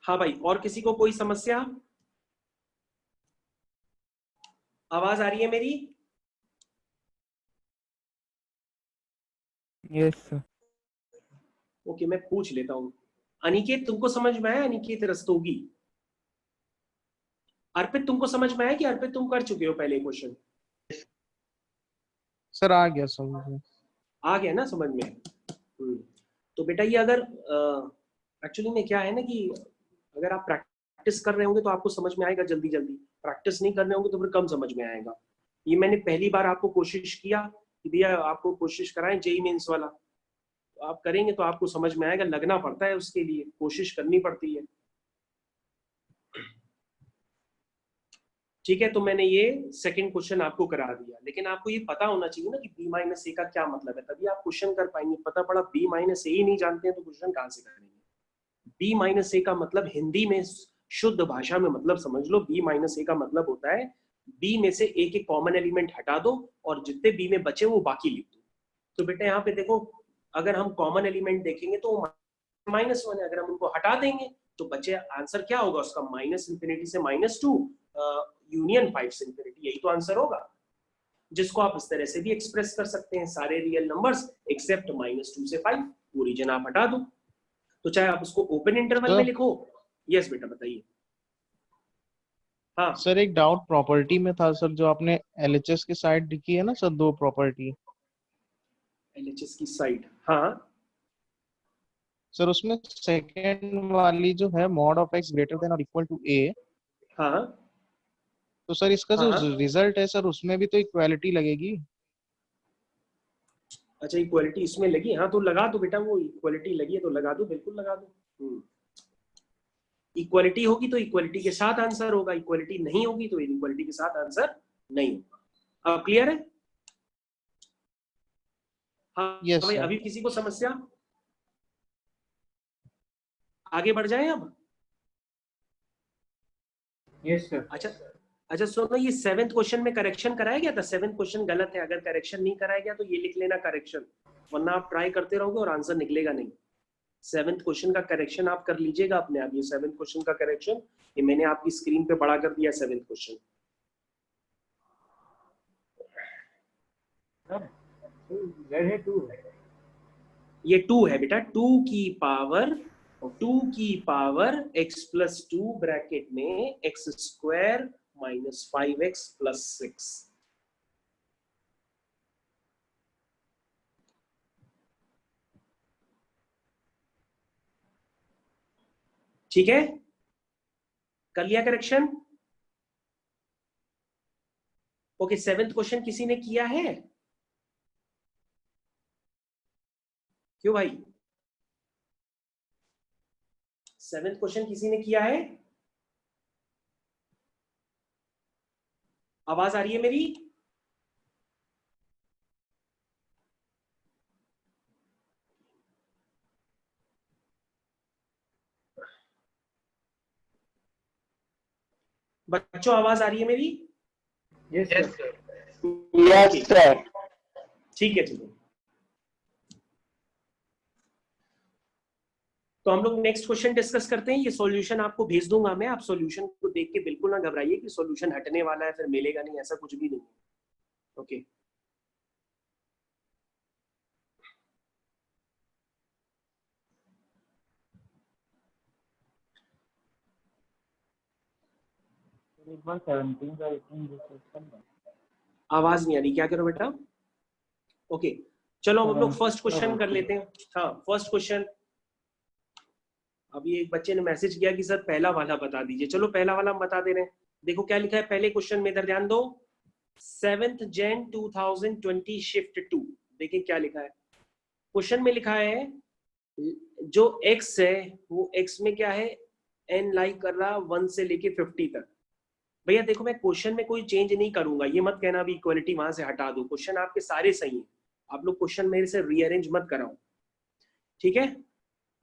हाँ भाई, और किसी को कोई समस्या, आवाज आ रही है मेरी? Yes sir. ओके मैं पूछ लेता हूँ। अनिकेत तुमको समझ में आया, अनिकेत रस्तोगी? अर्पित तुमको समझ में आया कि अर्पित तुम कर चुके हो पहले क्वेश्चन? सर आ गया समझ में। आ गया ना समझ में। तो बेटा ये अगर एक्चुअली में क्या है ना कि अगर आप प्रैक्टिस कर रहे होंगे तो आपको समझ में आएगा जल्दी जल्दी, प्रैक्टिस नहीं कर रहे होंगे तो फिर कम समझ में आएगा। ये मैंने पहली बार आपको कोशिश किया कि भैया आपको कोशिश कराएं जेईई मेंस वाला, तो आप करेंगे तो आपको समझ में आएगा, लगना पड़ता है उसके लिए, कोशिश करनी पड़ती है। ठीक है, तो मैंने ये सेकंड क्वेश्चन आपको करा दिया, लेकिन आपको ये पता होना चाहिए ना कि B-A का क्या मतलब है, तभी आप क्वेश्चन कर पाएंगे। पता पड़ा B-A ही नहीं जानते हैं तो क्वेश्चन कहां से करेंगे। B-A का मतलब हिंदी में शुद्ध भाषा में मतलब समझ लो, B-A का मतलब होता है B में से A के कॉमन एलिमेंट हटा दो और जितने B में बचे वो बाकी लिख दो। तो बेटा यहाँ पे देखो, अगर हम कॉमन एलिमेंट देखेंगे तो -1 है, अगर हम उनको हटा देंगे तो बचे आंसर क्या होगा उसका, -∞ से -2 यूनियन 5 से इंफिनिटी, यही तो आंसर होगा, जिसको आप इस तरह से भी एक्सप्रेस कर सकते हैं, सारे रियल नंबर्स एक्सेप्ट -2 से 5, वो रीजन आप हटा दो। तो चाहे आप उसको ओपन इंटरवल में लिखो। यस बेटा बताइए। हाँ सर एक डाउट प्रॉपर्टी में था सर, जो आपने LHS की साइड लिखी है ना सर, 2 प्रॉपर्टी LHS की साइड, हाँ सर, उसमें सेकंड वाली जो है mod of x greater than or equal to a, हाँ तो सर इसका जो हाँ। रिजल्ट है सर उसमें भी तो इक्वालिटी लगेगी। अच्छा इक्वालिटी इसमें लगी, हाँ तो लगा दो बेटा, वो इक्वालिटी लगी है तो लगा दो, बिल्कुल लगा दो। इक्वालिटी होगी तो इक्वालिटी के साथ आंसर होगा, इक्वालिटी नहीं होगी तो इक्वालिटी के साथ आंसर नहीं होगा। अब क्लियर है? हाँ यस भाई, सर। अभी किसी को समस्या? आगे बढ़ जाए अब। Yes sir. अच्छा सुनो, ये 7th क्वेश्चन में करेक्शन कराया गया था? 7th क्वेश्चन गलत है, अगर करेक्शन नहीं कराया गया तो ये लिख लेना करेक्शन, वरना आप ट्राई करते रहोगे और आंसर निकलेगा नहीं। 7th क्वेश्चन का करेक्शन आप कर लीजिएगा अपने आप। ये 7th क्वेश्चन का करेक्शन, ये मैंने आपकी स्क्रीन पे बड़ा कर दिया 7th क्वेश्चन। ये 2 है बेटा, 2 की पावर x प्लस 2 ब्रैकेट में x square minus 5x plus 6। ठीक है, कर लिया करेक्शन? ओके, 7th क्वेश्चन किसी ने किया है? क्यों भाई, 7th क्वेश्चन किसी ने किया है? आवाज आ रही है मेरी? बच्चों आवाज आ रही है मेरी? Yes sir. Yes sir. ठीक है चलो, तो हम लोग नेक्स्ट क्वेश्चन डिस्कस करते हैं। ये सॉल्यूशन आपको भेज दूंगा मैं, आप सॉल्यूशन को देख के बिल्कुल ना घबराइए कि सॉल्यूशन हटने वाला है फिर मिलेगा नहीं, ऐसा कुछ भी नहीं है। ओके एक बार 17 का 18 आवाज नहीं आ रही, क्या करो बेटा? ओके चलो हम लोग फर्स्ट क्वेश्चन कर लेते हैं। हाँ फर्स्ट क्वेश्चन, अभी एक बच्चे ने मैसेज किया कि सर पहला वाला बता दीजिए। चलो पहला वाला हम बता दे रहे हैं। देखो क्या लिखा है पहले क्वेश्चन में, इधर ध्यान दो। 7th Jan 2020 shift 2। देखिए क्या लिखा है क्वेश्चन में, लिखा है जो x है वो x में क्या है, n लाइक कर रहा 1 से लेके 50 तक। भैया देखो मैं क्वेश्चन में कोई चेंज नहीं करूंगा, ये मत कहना अभी इक्वालिटी वहां से हटा दो, क्वेश्चन आपके सारे सही हैं, आप लोग क्वेश्चन मेरे से रीअरेंज मत कराओ, ठीक है?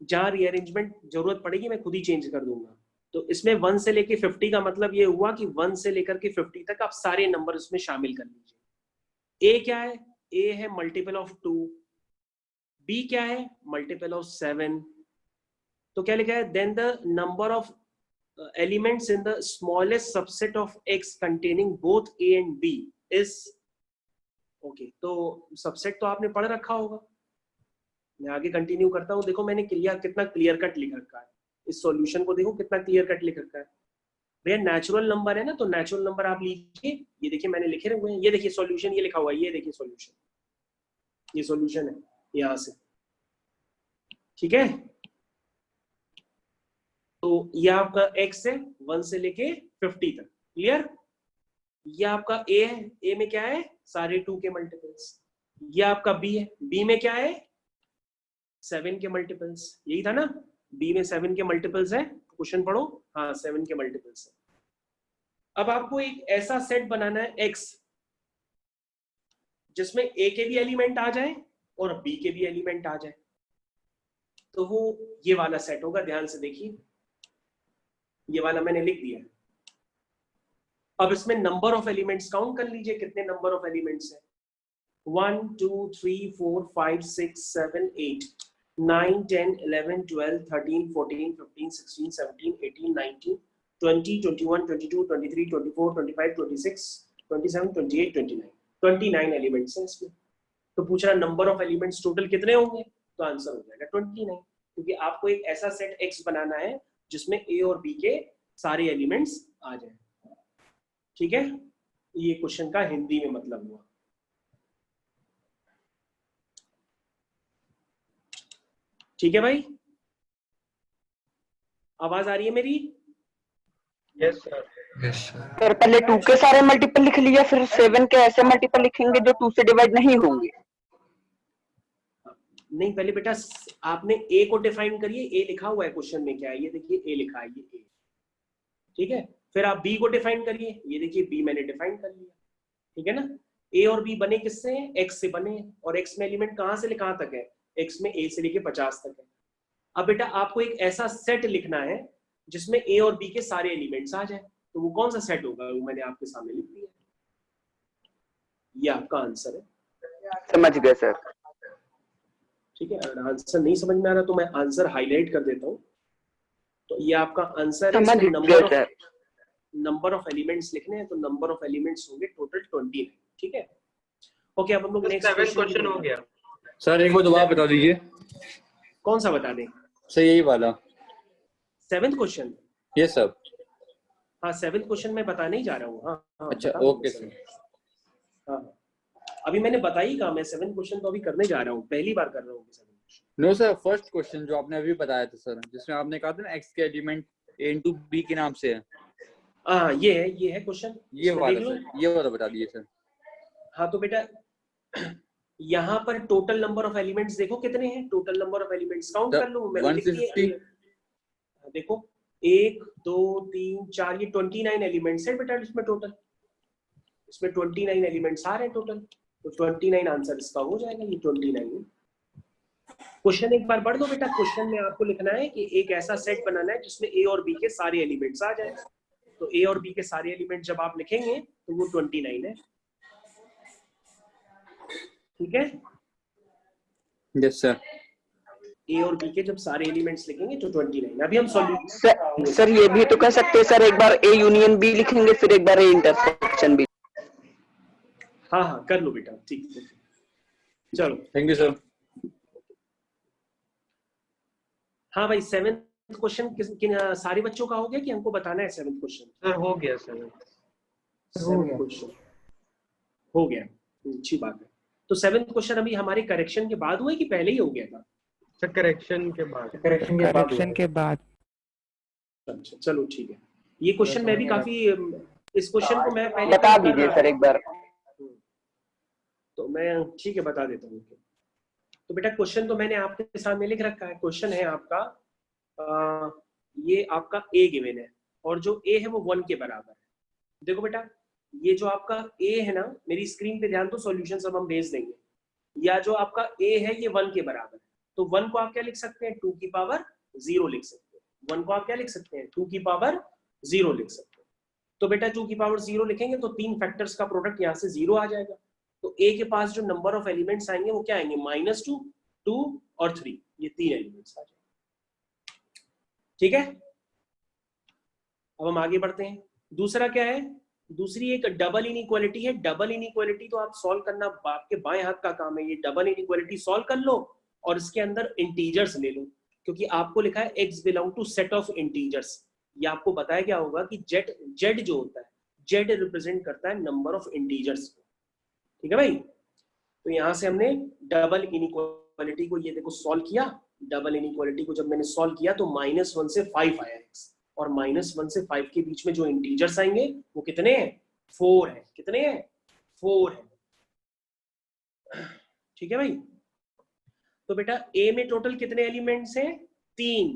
जहां रीअरेंजमेंट जरूरत पड़ेगी मैं खुद ही चेंज कर दूंगा। तो इसमें 1 से लेके 50 का मतलब ये हुआ कि 1 से लेकर के 50 तक आप सारे नंबर इसमें शामिल कर लीजिए। ए क्या है? ए है मल्टीपल ऑफ 2, बी क्या है? Multiple of 7। तो क्या लिखा है, then the number of elements in the smallest subset of x containing both a and b is okay। तो सबसेट तो आपने पढ़ रखा होगा, मैं आगे कंटिन्यू करता हूं। देखो मैंने कितना क्लियर कट लिख रखा है इस सॉल्यूशन को, देखो कितना क्लियर कट लिख रखा है। भैया नेचुरल नंबर है ना, तो नेचुरल नंबर आप लीजिए, ये देखिए मैंने लिखे हुए हैं, ये देखिए सॉल्यूशन, ये लिखा हुआ है, ये देखिए सॉल्यूशन, ये सॉल्यूशन है यहां से, ठीक है? तो ये आपका x है 1 से लेके 50 तक, क्लियर? ये आपका a है, a में क्या है? सारे 2 के मल्टीपल्स। ये आपका b है, b में क्या है? 7 के मल्टीपल्स, यही था ना? b में 7 के मल्टीपल्स है, क्वेश्चन पढ़ो। हाँ 7 के मल्टीपल्स है। अब आपको एक ऐसा सेट बनाना है x जिसमें a के भी एलिमेंट आ जाए और b के भी एलिमेंट आ जाए, तो वो ये वाला सेट होगा। ध्यान से देखिए, ये वाला मैंने लिख दिया है। अब इसमें नंबर ऑफ एलिमेंट्स काउंट कर लीजिए, कितने नंबर ऑफ एलिमेंट्स हैं? 1 2 3 4 5 6 7 8 9 10 11 12 13 14 15 16 17 18 19 20 21 22 23 24 25 26 27 28 29 एलिमेंट्स हैं इसमें। तो पूछ रहा नंबर ऑफ एलिमेंट्स टोटल कितने होंगे, तो आंसर हो जाएगा 29, क्योंकि आपको एक ऐसा सेट x बनाना है जिसमें a और b के सारे एलिमेंट्स आ जाए, ठीक है? ये क्वेश्चन का हिंदी में मतलब हुआ। ठीक है भाई, आवाज आ रही है मेरी? Yes sir. सर पहले 2 के सारे मल्टीपल लिख लिया, फिर 7 के ऐसे मल्टीपल लिखेंगे जो 2 से डिवाइड नहीं होंगे। नहीं, पहले बेटा आपने ए को डिफाइन करिए। ए लिखा हुआ है क्वेश्चन में, क्या है ये देखिए, ए लिखा है, ये ए, ठीक है। फिर आप बी को डिफाइन करिए, ये देखिए बी मैंने डिफाइन कर लिया, ठीक है ना। ए और बी बने किससे हैं? एक्स से बने हैं, और एक्स में एलिमेंट कहां से कहां तक है? एक्स में ए से लेके 50 तक है। अब बेटा आपको एक ऐसा सेट लिखना है जिसमें ए और बी के सारे एलिमेंट्स आ जाए, तो वो कौन सा सेट होगा? वो मैंने आपके सामने लिख दिया, ये आपका आंसर है। समझ गए सर। ठीक है, अगर आंसर नहीं समझ में आ रहा तो मैं आंसर हाईलाइट कर देता हूँ। तो ये आपका आंसर है। समझ गए सर। नंबर ऑफ एलिमेंट्स लिखने हैं, तो नंबर ऑफ एलिमेंट्स होंगे टोटल 29, ठीक है। ओके, अब हम लोग नेक्स्ट क्वेश्चन हो गया सर। एक बार दोबारा बता दीजिए। कौन सा बता दें? सर यही वाला 7th क्वेश्चन। Yes sir. हाँ, 7th क्वेश्चन मैं बताने ही जा रहा हूँ। हाँ अच्छा, बता दूँ ओके सर। सर। हाँ, अभी मैंने बताई कहा, मैं 7th क्वेश्चन तो अभी करने जा रहा हूँ, पहली बार कर रहा हूँ 7th question. No sir, first question जो आपने अभी बताया था सर, जिसमें आपने कहा था ना एक्स के एलिमेंट ए इंटू बी के नाम से है। हाँ, ये है क्वेश्चन, ये वाला सर, ये वाला बता दीजिए सर। हाँ तो बेटा यहाँ पर टोटल नंबर ऑफ एलिमेंट्स देखो कितने हैं। Total number of elements count कर लो, मैंने लिख दिए। देखो 1 2 3 4, ये 29 एलिमेंट्स है बेटा इसमें टोटल। इसमें 29 एलिमेंट्स आ रहे हैं टोटल, तो 29 आंसर इसका हो जाएगा, ये 29 है। क्वेश्चन एक बार पढ़ दो बेटा। क्वेश्चन में आपको लिखना है कि एक ऐसा सेट बनाना है जिसमें ए और बी के सारे एलिमेंट्स आ जाए। तो ए और बी के सारे एलिमेंट जब आप लिखेंगे तो वो 29 है, ठीक है। Yes sir. ए और बी के जब सारे एलिमेंट्स लिखेंगे तो 29। अभी हम सॉल्यूशन सर ये भी तो कर सकते हैं सर, एक बार ए यूनियन बी लिखेंगे, फिर एक बार ए इंटरसेक्शन बी। हाँ कर लो बेटा, ठीक है, चलो थैंक यू सर। हाँ भाई, 7th क्वेश्चन किन सारे बच्चों का हो गया कि हमको बताना है? 7th क्वेश्चन सर हो गया सर। 7th क्वेश्चन हो गया, अच्छी बात है। तो 7th क्वेश्चन अभी हमारे करेक्शन के बाद हुआ है कि पहले ही हो गया था? सर करेक्शन के बाद। करेक्शन के बाद। अच्छा चलो ठीक है। ये क्वेश्चन मैं भी काफी, इस क्वेश्चन को मैं पहले बता दीजिए सर एक बार। तो मैं ठीक है बता देता हूँ। तो बेटा क्वेश्चन तो मैंने आपके सामने लिख रखा है। क्वेश्चन है आपका ये आपका ए गिवन है, और जो ए है वो 1 के बराबर है। देखो बेटा, ये जो आपका ए है ना, मेरी स्क्रीन पे ध्यान दो, सॉल्यूशन सब हम भेज देंगे। या जो आपका ए है ये 1 के बराबर है, तो 1 को आप क्या लिख सकते हैं? 2 की पावर 0 लिख सकते हैं। 1 को आप क्या लिख सकते हैं? 2 की पावर 0 लिख सकते हैं। तो बेटा 2 की पावर 0 लिखेंगे तो 3 फैक्टर्स का प्रोडक्ट यहाँ से 0 आ जाएगा। तो ए के पास जो नंबर ऑफ एलिमेंट्स आएंगे वो क्या आएंगे? -2, 2 और 3, ये 3 एलिमेंट्स आ जाएंगे, ठीक है। अब हम आगे बढ़ते हैं। दूसरा क्या है? दूसरी एक डबल इनइक्वालिटी है। डबल इनइक्वालिटी तो आप सॉल्व करना आपके बाएं हाथ का काम है। ये डबल इनइक्वालिटी सॉल्व कर लो और इसके अंदर इंटीजर्स ले लो, क्योंकि आपको लिखा है x belong to set of integers. ये आपको बताया क्या होगा कि जेड जो होता है, जेड रिप्रेजेंट करता है नंबर ऑफ इंटीजर्स को, ठीक है भाई। तो यहाँ से हमने डबल इनइक्वालिटी को ये देखो सॉल्व किया। डबल इनइक्वालिटी को जब मैंने सॉल्व किया तो -1 से 5 आया x, और -1 से 5 के बीच में जो इंटीजर्स आएंगे वो कितने हैं? 4 है। कितने हैं? 4 है, ठीक है भाई। तो बेटा a में टोटल कितने एलिमेंट्स हैं? 3।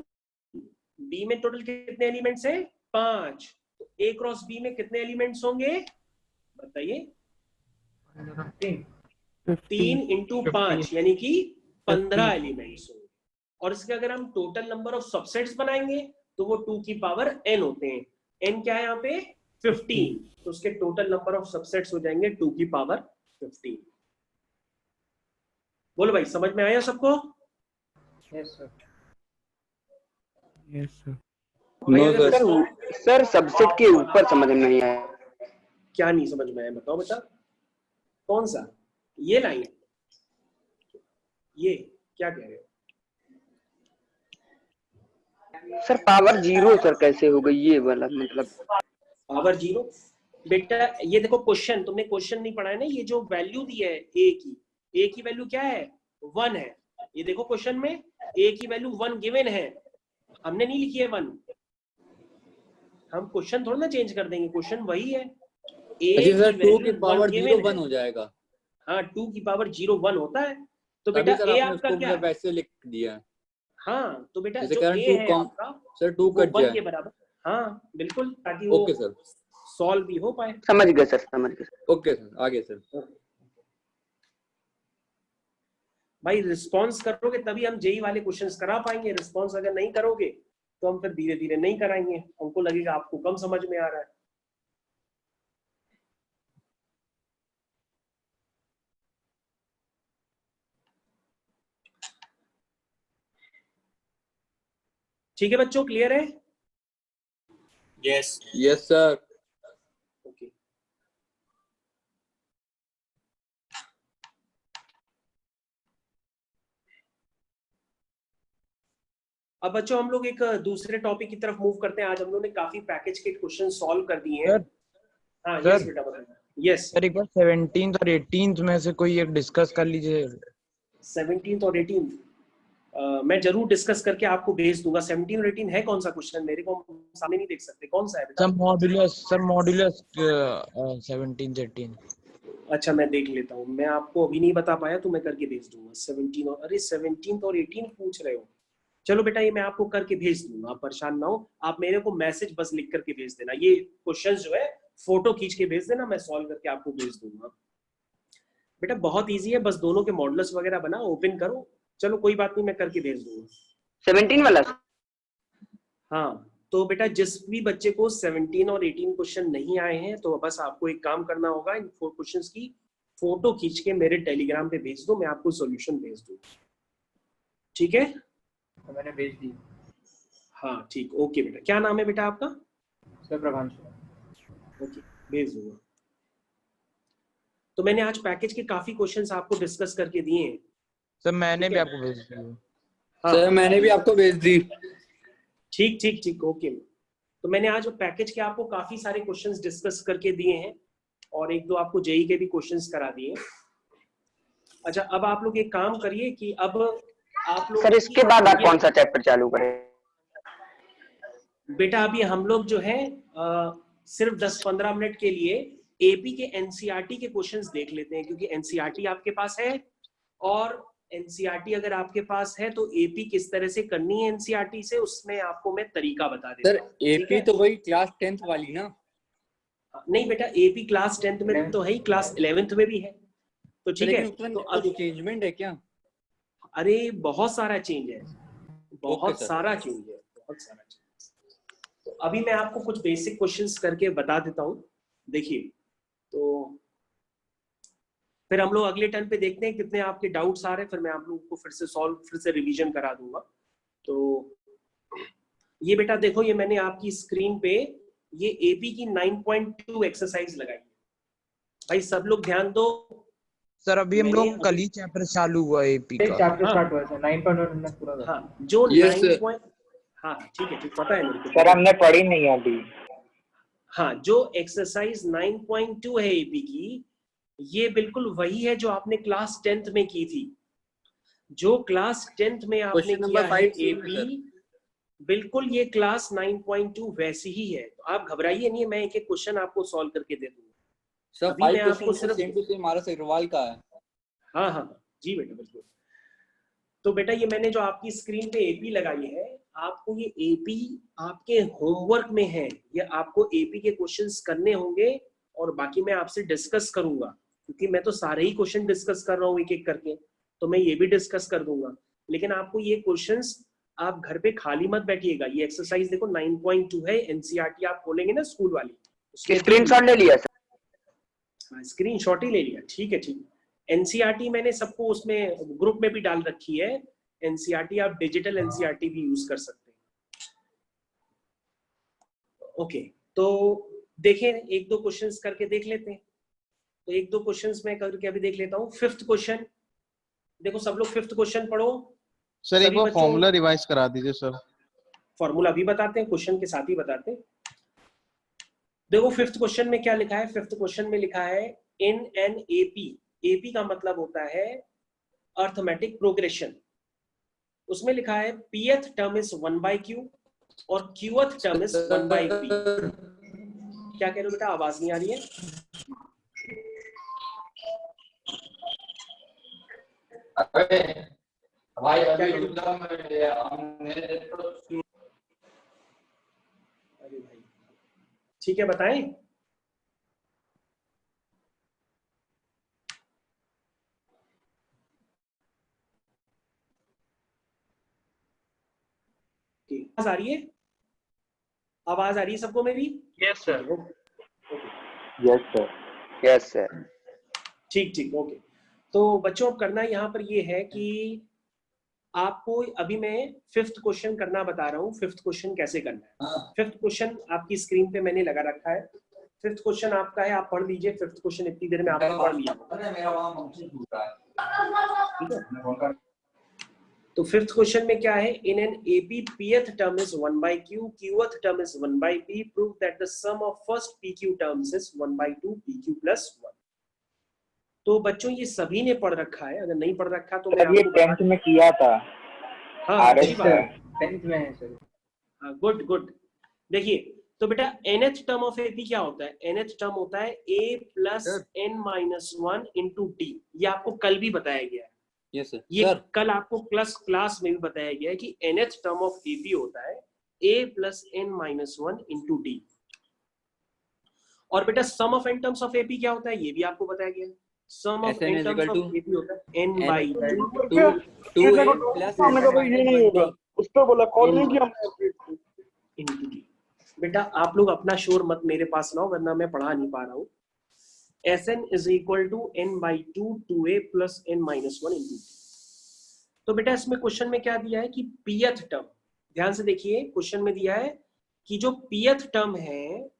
b में टोटल कितने एलिमेंट्स हैं? 5। तो a क्रॉस b में कितने एलिमेंट्स होंगे बताइए? 3 इंटू 5 यानी कि 15 एलिमेंट्स होंगे। और इसके अगर हम टोटल नंबर ऑफ सबसेट्स बनाएंगे तो वो 2 की पावर n होते हैं। n क्या है यहाँ पे? 15। तो उसके टोटल नंबर ऑफ सबसेट्स हो जाएंगे 2 की पावर 15। बोलो भाई, समझ में आया सबको? Yes sir. Yes sir. Sir subset के ऊपर समझ में नहीं आया। क्या नहीं समझ में आया बताओ बेटा? कौन सा? ये लाइन, ये क्या कह रहे हो? सर पावर 0 सर कैसे हो गई ये वाला? मतलब पावर 0 बेटा, ये देखो क्वेश्चन, तुमने क्वेश्चन नहीं पढ़ा है ना। ये जो वैल्यू दी है ए की वैल्यू क्या है? 1 है। ये देखो क्वेश्चन में ए की वैल्यू 1 गिवन है, हमने नहीं लिखी है 1। हम क्वेश्चन थोड़ा ना चेंज कर देंगे, क्वेश्चन वही है। अच्छा सर 2 की पावर 0 1 हो जाएगा। हाँ 2 की पावर 0 1 होता है। तो तभी बेटा सर ए आपने आपका उसको क्या मतलब है? वैसे लिख दिया है। हाँ तो बेटा जैसे जो करंट ए 2 है कम आपका सर 2 वो कट 1 जाए। के बराबर। हाँ बिल्कुल, ताकि वो ओके सर, सॉल्व भी हो पाए। समझ गए सर, समझ गए। ओके सर, आगे सर। भाई रिस्पॉन्स करोगे तभी हम जेई वाले क्वेश्चंस करा पाएंगे। रिस्पॉन्स अगर नहीं करोगे तो हम फिर धीरे धीरे नहीं कराएंगे, हमको लगेगा आपको कम समझ में आ रहा है। ठीक है बच्चों, क्लियर है? Yes yes sir. ओके अब बच्चों हम लोग एक दूसरे टॉपिक की तरफ मूव करते हैं। आज हम लोग ने काफी पैकेज के क्वेश्चन सॉल्व कर दिए हैं। हाँ यस बेटा बताइए। यस सर एक बार 17th और 18th में से कोई एक डिस्कस कर लीजिए। 17th और 18th मैं जरूर डिस्कस करके आपको भेज दूंगा। 17 और 18 है कौन सा क्वेश्चन? मेरे को सामने नहीं देख सकते, कौन सा है बेटा? Sir modulus 17th 18। अच्छा मैं देख लेता हूँ, मैं आपको अभी नहीं बता पाया तो मैं करके भेज दूंगा। 17 और अरे 17 और 18 पूछ रहे हो? चलो बेटा ये मैं आपको करके भेज दूंगा, आप परेशान ना हो। आप मेरे को मैसेज बस लिख करके भेज देना, ये क्वेश्चन जो है फोटो खींच के भेज देना, मैं सॉल्व करके आपको भेज दूंगा। बेटा बहुत इजी है, बस दोनों के मॉडल्स वगैरह बना ओपन करो। चलो कोई बात नहीं, मैं करके भेज दूंगा। 17 वाला? हाँ तो बेटा जिस भी बच्चे को 17 और 18 क्वेश्चन नहीं आए हैं तो बस आपको एक काम करना होगा, इन 4 क्वेश्चंस की फोटो खींच के मेरे टेलीग्राम पे भेज दो, मैं आपको सॉल्यूशन भेज दूंगा। ठीक है? तो मैंने भेज दी। हाँ ठीक, ओके बेटा। क्या नाम है बेटा आपका? सर प्रभांशु। ओके भेज दूंगा। तो मैंने आज पैकेज के काफी क्वेश्चंस आपको डिस्कस करके दिए हैं। सर मैंने भी आपको भेज दिया। हाँ सर मैंने भी आपको भेज दी। ठीक ठीक ठीक ओके। तो मैंने आज पैकेज के आपको काफी सारे क्वेश्चंस डिस्कस करके दिए हैं और एक दो आपको जेई के भी क्वेश्चंस करा दिए। अच्छा अब आप लोग एक काम करिए कि अब आप लोग सर इसके बाद आप कौन सा चैप्टर चालू करें? बेटा अभी हम लोग जो है सिर्फ 10-15 मिनट के लिए एपी के एनसीईआरटी के क्वेश्चंस देख लेते हैं, क्योंकि एनसीईआरटी आपके पास है और एनसीईआरटी अगर आपके पास है तो एपी किस तरह से करनी है एनसीईआरटी से, उसमें आपको मैं तरीका बता देता हूं। सर एपी तो वही क्लास 10th वाली ना? नहीं बेटा एपी क्लास 10th में तो है ही, क्लास 11th में भी है। तो ठीक है, तो अब चेंजमेंट है क्या? अरे बहुत सारा चेंज है, बहुत सारा चेंज है, बहुत सारा चेंज। तो अभी मैं आपको कुछ बेसिक क्वेश्चंस करके बता देता हूँ। देखिए तो फिर हम लोग अगले टर्न पे देखते हैं कितने आपके डाउट्स आ रहे हैं, फिर मैं आप लोगों को फिर से सॉल्व, फिर से रिवीजन करा दूंगा। तो ये बेटा देखो, ये मैंने आपकी स्क्रीन पे ये एपी की 9.2 एक्सरसाइज लगाई है। भाई सब लोग ध्यान दो। सर अभी हम लोग कल ही चैप्टर चालू हुआ एपी का। चैप्टर स्टार्ट हुआ है 9.1 पूरा कर। हाँ जो 9. हाँ ठीक है, ठीक पता है मेरे को। सर हमने पढ़ी नहीं अभी। हाँ जो एक्सरसाइज 9.2 है एपी की, ये बिल्कुल वही है जो आपने क्लास 10th में की थी। जो क्लास 10th में आपने किया है एपी, बिल्कुल ये क्लास 9.2 वैसी ही है। तो आप घबराइए नहीं, मैं एक एक क्वेश्चन आपको सॉल्व करके दे दूंगा। सर अभी मैं आपको सिर्फ सेम टू सेम हमारा अग्रवाल का है। हाँ हाँ जी बेटा बिल्कुल। तो बेटा ये मैंने जो आपकी स्क्रीन पे एपी लगाई है, आपको ये एपी आपके होमवर्क में है, ये आपको एपी के क्वेश्चंस करने होंगे और बाकी मैं आपसे डिस्कस करूंगा, क्योंकि मैं तो सारे ही क्वेश्चन डिस्कस कर रहा हूँ एक एक करके, तो मैं ये भी डिस्कस कर दूंगा। लेकिन आपको ये क्वेश्चंस आप घर पे खाली मत बैठिएगा। ये एक्सरसाइज देखो 9.2 है, एनसीईआरटी आप खोलेंगे ना स्कूल वाली, स्क्रीनशॉट ले लिया सर? स्क्रीनशॉट ही ले लिया, ठीक है ठीक। एनसीईआरटी मैंने सबको उसमें ग्रुप में भी डाल रखी है। एनसीईआरटी आप डिजिटल एनसीईआरटी भी यूज कर सकते हैं। ओके तो देखें एक दो क्वेश्चंस करके देख लेते हैं। तो एक दो क्वेश्चंस मैं करके अभी देख लेता हूँ। 5th क्वेश्चन देखो, सब लोग 5th क्वेश्चन पढ़ो। सर एक बार फॉर्मूला रिवाइज करा दीजिए सर। फॉर्मूला भी बताते हैं, क्वेश्चन के साथ ही बताते हैं। देखो 5th क्वेश्चन में क्या लिखा है? 5th क्वेश्चन में लिखा है इन एन एपी, एपी का मतलब होता है अर्थमेटिक प्रोग्रेशन। उसमें लिखा है pth टर्म इज 1/q, और क्यूथ टर्म इज 1/p। क्या कह रहे हो बेटा, आवाज नहीं आ रही है? भाई क्या अभी कह रहे हो? रुक जाओ, अरे भाई ठीक है, बताएं। आवाज आ रही है? आवाज आ रही है सबको मेरी? Yes sir. Yes sir. Yes sir. ठीक ठीक, ओके। तो बच्चों अब करना यहाँ पर ये है कि आपको अभी मैं 5th क्वेश्चन करना बता रहा हूँ। 5th क्वेश्चन कैसे करना है। 5th क्वेश्चन आपकी स्क्रीन पे मैंने लगा रखा है। 5th क्वेश्चन आपका है, आप पढ़ लीजिए। 5th क्वेश्चन इतनी देर में आपने पढ़ लिया, ठीक है? तो 5th क्वेश्चन में क्या है, in an AP pth term is 1/q, qth term is 1/p, prove that the sum of first pq terms is 1/2 pq + 1। तो बच्चों ये सभी ने पढ़ रखा है, अगर नहीं पढ़ रखा तो मैं ये आपको 10th में किया था। हाँ अच्छी बात है, 10th में है सर। हाँ गुड गुड। देखिए तो बेटा nth टर्म ऑफ एपी क्या होता है? nth टर्म होता है a + n-1 * d। ये आपको कल भी बताया गया है। Yes sir. ये कल आपको क्लास में भी बताया गया है कि nth टर्म ऑफ एपी होता है a + n-1 * d। और बेटा sum of n terms of AP क्या होता है? ये भी आपको बताया गया है। Sum of n terms of AP होता है n/2 उस पे बोला कॉल नहीं किया हमने। * d। बेटा आप लोग अपना शोर मत मेरे पास लाओ, वरना मैं पढ़ा नहीं पा रहा हूँ। Sn = n/2 2a + n-1 * d। तो बेटा इसमें क्वेश्चन में क्या दिया है कि pth टर्म, ध्यान से देखिए क्वेश्चन में दिया है कि जो pth टर्म है,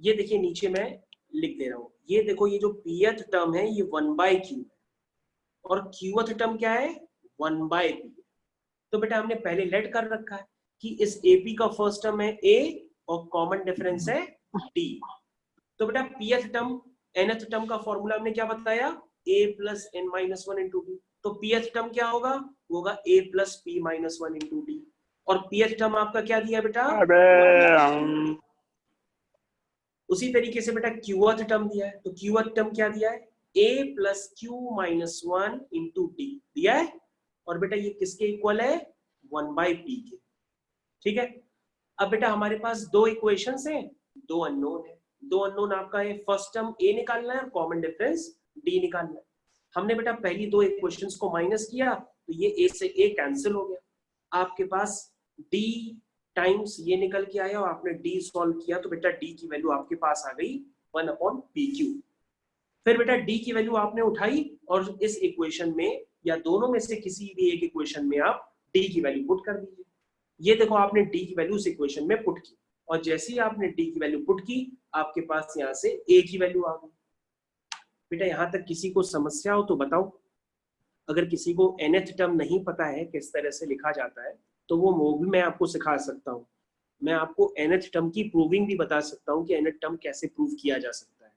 ये देखिए नीचे मैं लिख दे रहा हूं, ये देखो ये जो pth टर्म है ये 1/q है और qth टर्म क्या है 1/p। तो बेटा हमने पहले लेट कर रखा है कि इस AP का फर्स्ट टर्म है a और कॉमन डिफरेंस है d। तो बेटा pth टर्म nth टर्म का फॉर्मूला हमने क्या बताया, a + n-1 * d। तो pth टर्म क्या होगा, वो होगा a + p-1 * d। और pth टर्म आपका क्या दिया बेटा, उसी तरीके से बेटा qth टर्म दिया है। तो qth टर्म क्या दिया है, a + q-1 * d दिया है। और बेटा ये किसके इक्वल है, 1/p के। ठीक है। अब बेटा हमारे पास दो इक्वेशंस हैं, दो अननोन है। दो अननोन आपका है, फर्स्ट टर्म a निकालना है और कॉमन डिफरेंस d निकालना है। हमने बेटा पहली दो इक्वेशंस को माइनस किया तो ये a से a कैंसिल हो गया। आपके पास d टाइम्स ये निकल के आया और आपने d सॉल्व किया तो बेटा d की वैल्यू आपके पास आ गई 1/pq। फिर बेटा d की वैल्यू आपने उठाई और इस इक्वेशन में या दोनों में से किसी भी एक इक्वेशन में आप d की वैल्यू पुट कर दीजिए। ये देखो आपने d की वैल्यू इस इक्वेशन में पुट की और जैसे ही आपने d की वैल्यू पुट की आपके पास यहाँ से a की वैल्यू आ गई। बेटा यहाँ तक किसी को समस्या हो तो बताओ। अगर किसी को nth टर्म नहीं पता है किस तरह से लिखा जाता है तो वो भी मैं आपको सिखा सकता हूँ। मैं आपको nth टर्म की प्रूविंग भी बता सकता हूँ कि nth टर्म कैसे प्रूव किया जा सकता है।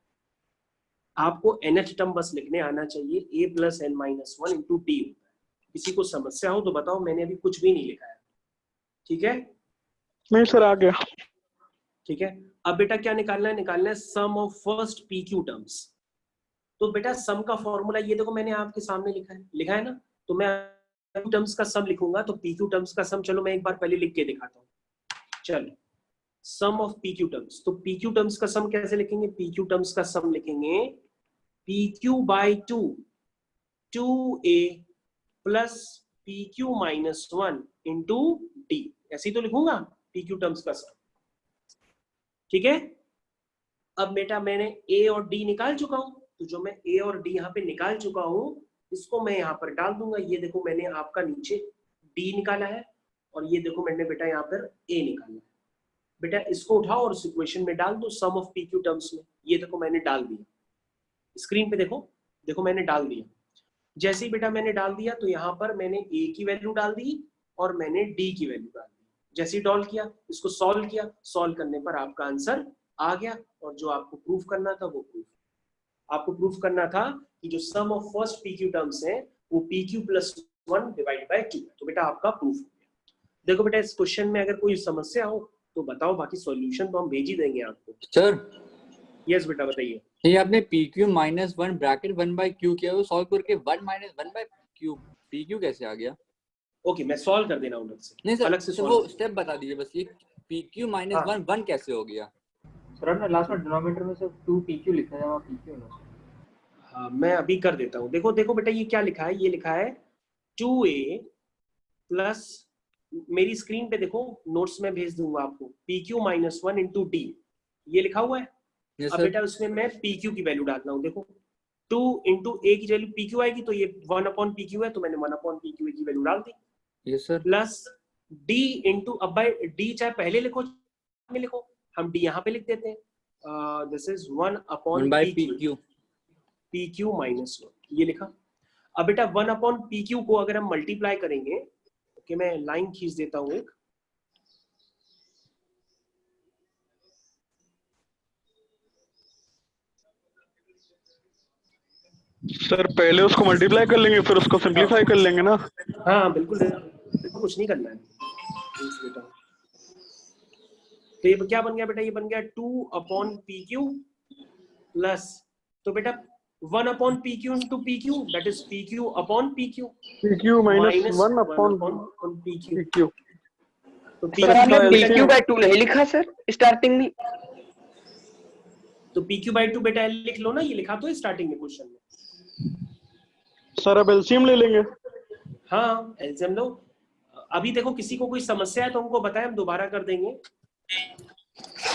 आपको nth टर्म बस लिखने आना चाहिए, a + n-1 * d होता है। किसी को समस्या हो तो बताओ, मैंने अभी कुछ भी नहीं लिखा है। ठीक है, नहीं सर आ गया। ठीक है। अब बेटा क्या निकालना है, निकालना है sum of first pq terms. तो बेटा सम का फॉर्मूला ये देखो मैंने आपके सामने लिखा है ना। तो मैं टर्म्स का सम लिखूंगा तो pq टर्म्स का सम, चलो मैं एक बार पहले लिख के दिखाता हूँ। चलो सम ऑफ pq टर्म्स, तो pq टर्म्स का सम कैसे लिखेंगे, pq टर्म्स का सम लिखेंगे pq/2 2a + pq-1 * d। ऐसे ही तो लिखूंगा pq टर्म्स का सम। ठीक है। अब बेटा मैंने a और d निकाल चुका हूं, तो जो मैं a और d यहाँ पे निकाल चुका हूं इसको मैं यहाँ पर डाल दूंगा। ये देखो मैंने आपका नीचे d निकाला है और ये देखो मैंने बेटा यहाँ पर a निकाला है। बेटा इसको उठाओ और उस इक्वेशन में डाल दो सम ऑफ pq टर्म्स में। ये देखो मैंने डाल दिया, स्क्रीन पे देखो मैंने डाल दिया। जैसे ही बेटा मैंने डाल दिया तो यहाँ पर मैंने a की वैल्यू डाल दी और मैंने d की वैल्यू डाल दी। जैसे ही डॉल किया, इसको सॉल्व किया, सॉल्व करने पर आपका आंसर आ गया। और जो आपको प्रूफ करना था वो प्रूफ, आपको प्रूफ करना था कि जो सम ऑफ फर्स्ट pq टर्म्स है वो pq + 1 / 2 है। तो बेटा आपका प्रूफ हो गया। देखो बेटा इस क्वेश्चन में अगर कोई समस्या हो तो बताओ, बाकी सॉल्यूशन तो हम भेज ही देंगे आपको। सर यस बेटा बताइए। ये आपने P Q minus one bracket one by Q किया, वो सॉल्व करके one minus one by Q P Q कैसे आ गया? ओके मैं सॉल्व कर दे रहा हूँ अलग से। नहीं सर, अलग से सर solve वो स्टेप बता दीजिए बस, ये पी क्यू माइनस हाँ। वन वन कैसे हो गया? सर आपने लास्ट में डिनोमिनेटर में सिर्फ 2 pq लिखा है, वहाँ pq ना। हाँ मैं अभी कर देता हूँ। देखो देखो बेटा ये क्या लिखा है, ये लिखा है 2a प्लस, मेरी स्क्रीन पे देखो, नोट्स में भेज दूंगा आपको, pq minus one into D, ये लिखा हुआ है। Yes, अब sir. बेटा उसमें मैं pq की वैल्यू डाल रहा हूँ। देखो 2 इंटू a की वैल्यू pq आएगी, तो ये 1 अपॉन pq है, तो मैंने 1 अपॉन pq की वैल्यू डाल दी। Yes sir. Plus d into, अब बाय d चाहे पहले लिखो में लिखो, हम d यहाँ पे लिख देते हैं। This is 1 upon pq, pq minus one, ये लिखा। अब बेटा 1 अपॉन pq को अगर हम मल्टीप्लाई करेंगे, ओके मैं लाइन खींच देता हूँ एक, सर पहले उसको मल्टीप्लाई कर लेंगे फिर उसको सिंपलीफाई कर लेंगे ना। हाँ बिल्कुल, कुछ नहीं करना है बेटा। तो ये क्या बन गया बेटा, ये बन गया 2 अपॉन pq प्लस, तो बेटा 1 upon pq into pq, that is pq upon pq, pq minus 1 upon pq। तो सर आपने pq बाय 2 नहीं लिखा सर स्टार्टिंग में? तो pq बाय 2 बेटा लिख लो ना, ये लिखा तो है स्टार्टिंग में क्वेश्चन में। सर अब एलसीएम ले लेंगे। हाँ एलसीएम लो। अभी देखो किसी को कोई समस्या है तो हमको बताएं, हम दोबारा कर देंगे।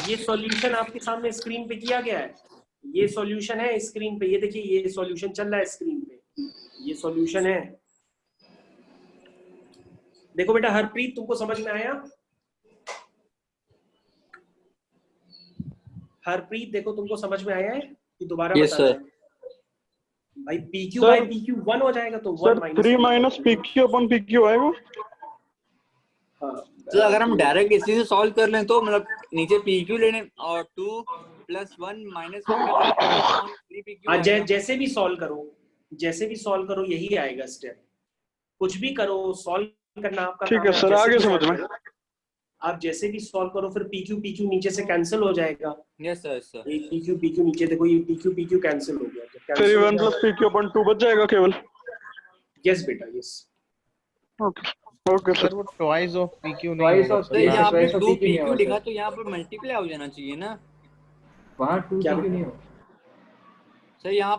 ये सॉल्यूशन आपके सामने स्क्रीन पे किया गया है, ये सॉल्यूशन है स्क्रीन पे, ये देखिए ये सॉल्यूशन चल रहा है स्क्रीन पे, ये सॉल्यूशन है। देखो बेटा हरप्रीत तुमको समझ में आया? हरप्रीत देखो तुमको समझ में आया है कि दोबारा यस सर। भाई PQ बाय PQ 1 हो जाएगा, तो 1 minus 3 minus PQ upon PQ आएगा। हाँ तो अगर हम डायरेक्ट इसी से सॉल्व कर लें तो मतलब नीचे PQ लेने और 2 प्लस 1 माइनस 1 कर दें, 3 PQ आएगा। जैसे भी सॉल्व करो, जैसे भी सॉल्व करो यही आएगा स्टेप। कुछ भी करो, सॉल्व करना आपका ठीक है सर, आगे समझ में। आप जैसे भी सॉल्व करो फिर PQ नीचे से कैंसिल हो जाएगा। Yes sir sir. एक PQ नीचे देखो, ये PQ कैंसिल हो गया, तो फिर 1 प्लस PQ अपॉन 2 बच जाएगा केवल। यस बेटा यस। ओके ओके सर वो ट्वाइस ऑफ PQ नहीं Twice होगा of सर। यहाँ पे twice of 2 PQ नहीं PQ होगा लिखा सर। तो यहाँ पर मल्टीप्लाई हो जाना चाहिए ना। वहाँ 2 क्या PQ नहीं होगा सर यहाँ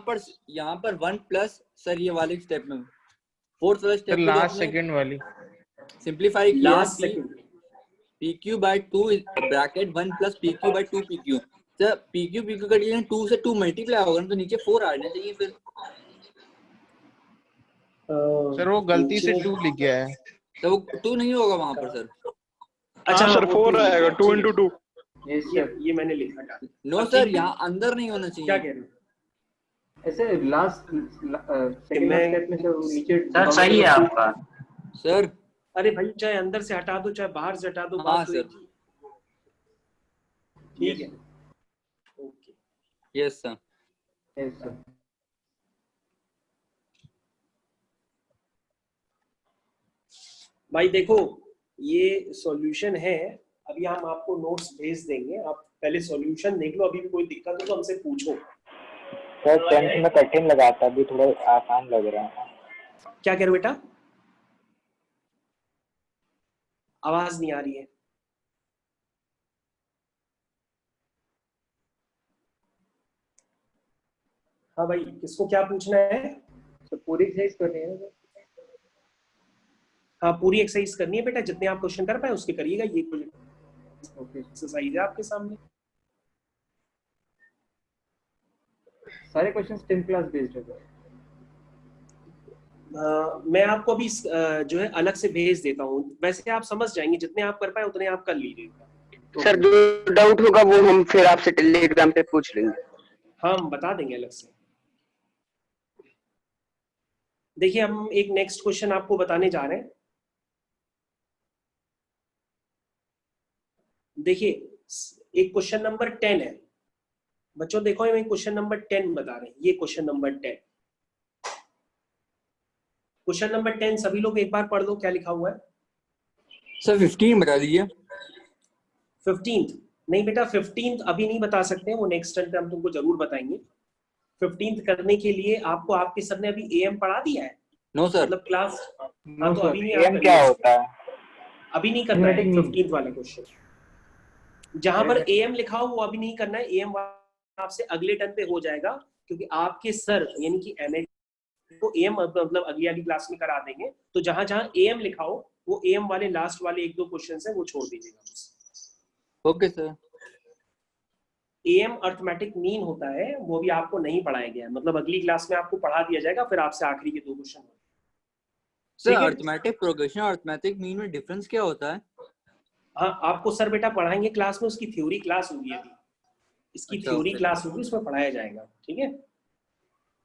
पर 1 प्लस सर ये वाले स्टेप में फोर्थ वाले सर स्टेप लास्ट सेकंड वाली सिंपलीफाई किया last second PQ by 2 bracket 1 plus PQ by 2 PQ। Sir PQ कर लिए 2 से 2 मल्टीप्लाई होगा तो नीचे 4 आ जाना चाहिए फिर। सर वो गलती से 2 लिख गया है। तो वो 2 नहीं होगा वहां पर सर। अच्छा सर 4 आएगा 2 इंटू 2। Yes sir. ये मैंने लिखा था। नो सर यहाँ अंदर नहीं होना चाहिए। क्या कह रहे हो? ऐसे लास्ट सेकंड मैं- स्टेप में सर नीचे सर सही है आपका। सर अरे भाई चाहे अंदर से हटा दो चाहे बाहर से हटा दो, हाँ, बात तो सर। एक ही। ठीक है okay. Yes sir. Yes sir. भाई देखो ये सॉल्यूशन है, अभी हम आपको नोट्स भेज देंगे, आप पहले सॉल्यूशन देख लो, अभी भी कोई दिक्कत हो तो हमसे पूछो। सर 10th में कठिन लगा था, अभी थोड़ा आसान लग रहा है। क्या कह रहे हो बेटा? आवाज नहीं आ रही है। हाँ भाई किसको क्या पूछना है? तो पूरी एक्सरसाइज करनी है ना? हाँ पूरी एक्सरसाइज करनी है बेटा, जितने आप क्वेश्चन कर पाए उसके करिएगा। ये ओके एक्सरसाइज है आपके सामने। सारे क्वेश्चंस 10th क्लास बेस्ड है सर। मैं आपको अभी जो है अलग से भेज देता हूँ, वैसे आप समझ जाएंगे, जितने आप कर पाए उतने आप कर लीजिएगा। सर जो डाउट होगा वो हम फिर आपसे टेलीग्राम पे पूछ लेंगे। हम बता देंगे अलग से। देखिए हम एक नेक्स्ट क्वेश्चन आपको बताने जा रहे हैं। देखिए एक क्वेश्चन नंबर 10 है बच्चों, देखो हम क्वेश्चन नंबर 10 बता रहे हैं। ये क्वेश्चन नंबर 10, क्वेश्चन नंबर 10 सभी लोग एक बार पढ़ लो क्या लिखा हुआ है। सर 15 बता दीजिए। 15th नहीं बेटा, 15th अभी नहीं बता सकते, वो नेक्स्ट टर्न पे हम तुमको जरूर बताएंगे। 15th करने के लिए आपको आपके सर ने अभी एएम पढ़ा दिया है? No sir. मतलब क्लास, नो हाँ तो सर, अभी नहीं एम क्या होता है? अभी नहीं करना है Arithmetic mean। 15th वाला क्वेश्चन जहां पर एएम लिखा हो वो अभी नहीं करना है। एएम आपसे अगले टर्न पे हो जाएगा, क्योंकि आपके सर यानी कि एमए को एएम मतलब अगली वाली क्लास में करा देंगे। तो जहां जहां एएम लिखा हो वो एएम वाले लास्ट वाले 1-2 क्वेश्चन है वो छोड़ दीजिएगा। Okay sir. Am arithmetic mean होता है, वो भी आपको नहीं पढ़ाया गया है, मतलब अगली क्लास में आपको पढ़ा दिया जाएगा, फिर आपसे आखिरी के 2 क्वेश्चन। सर अर्थमेटिक प्रोग्रेशन और अर्थमेटिक मीन में डिफरेंस क्या होता है? हाँ आपको सर बेटा पढ़ाएंगे क्लास में, उसकी थ्योरी क्लास होगी अभी, इसकी अच्छा, थ्योरी okay। क्लास होगी, उसमें पढ़ाया जाएगा। ठीक है,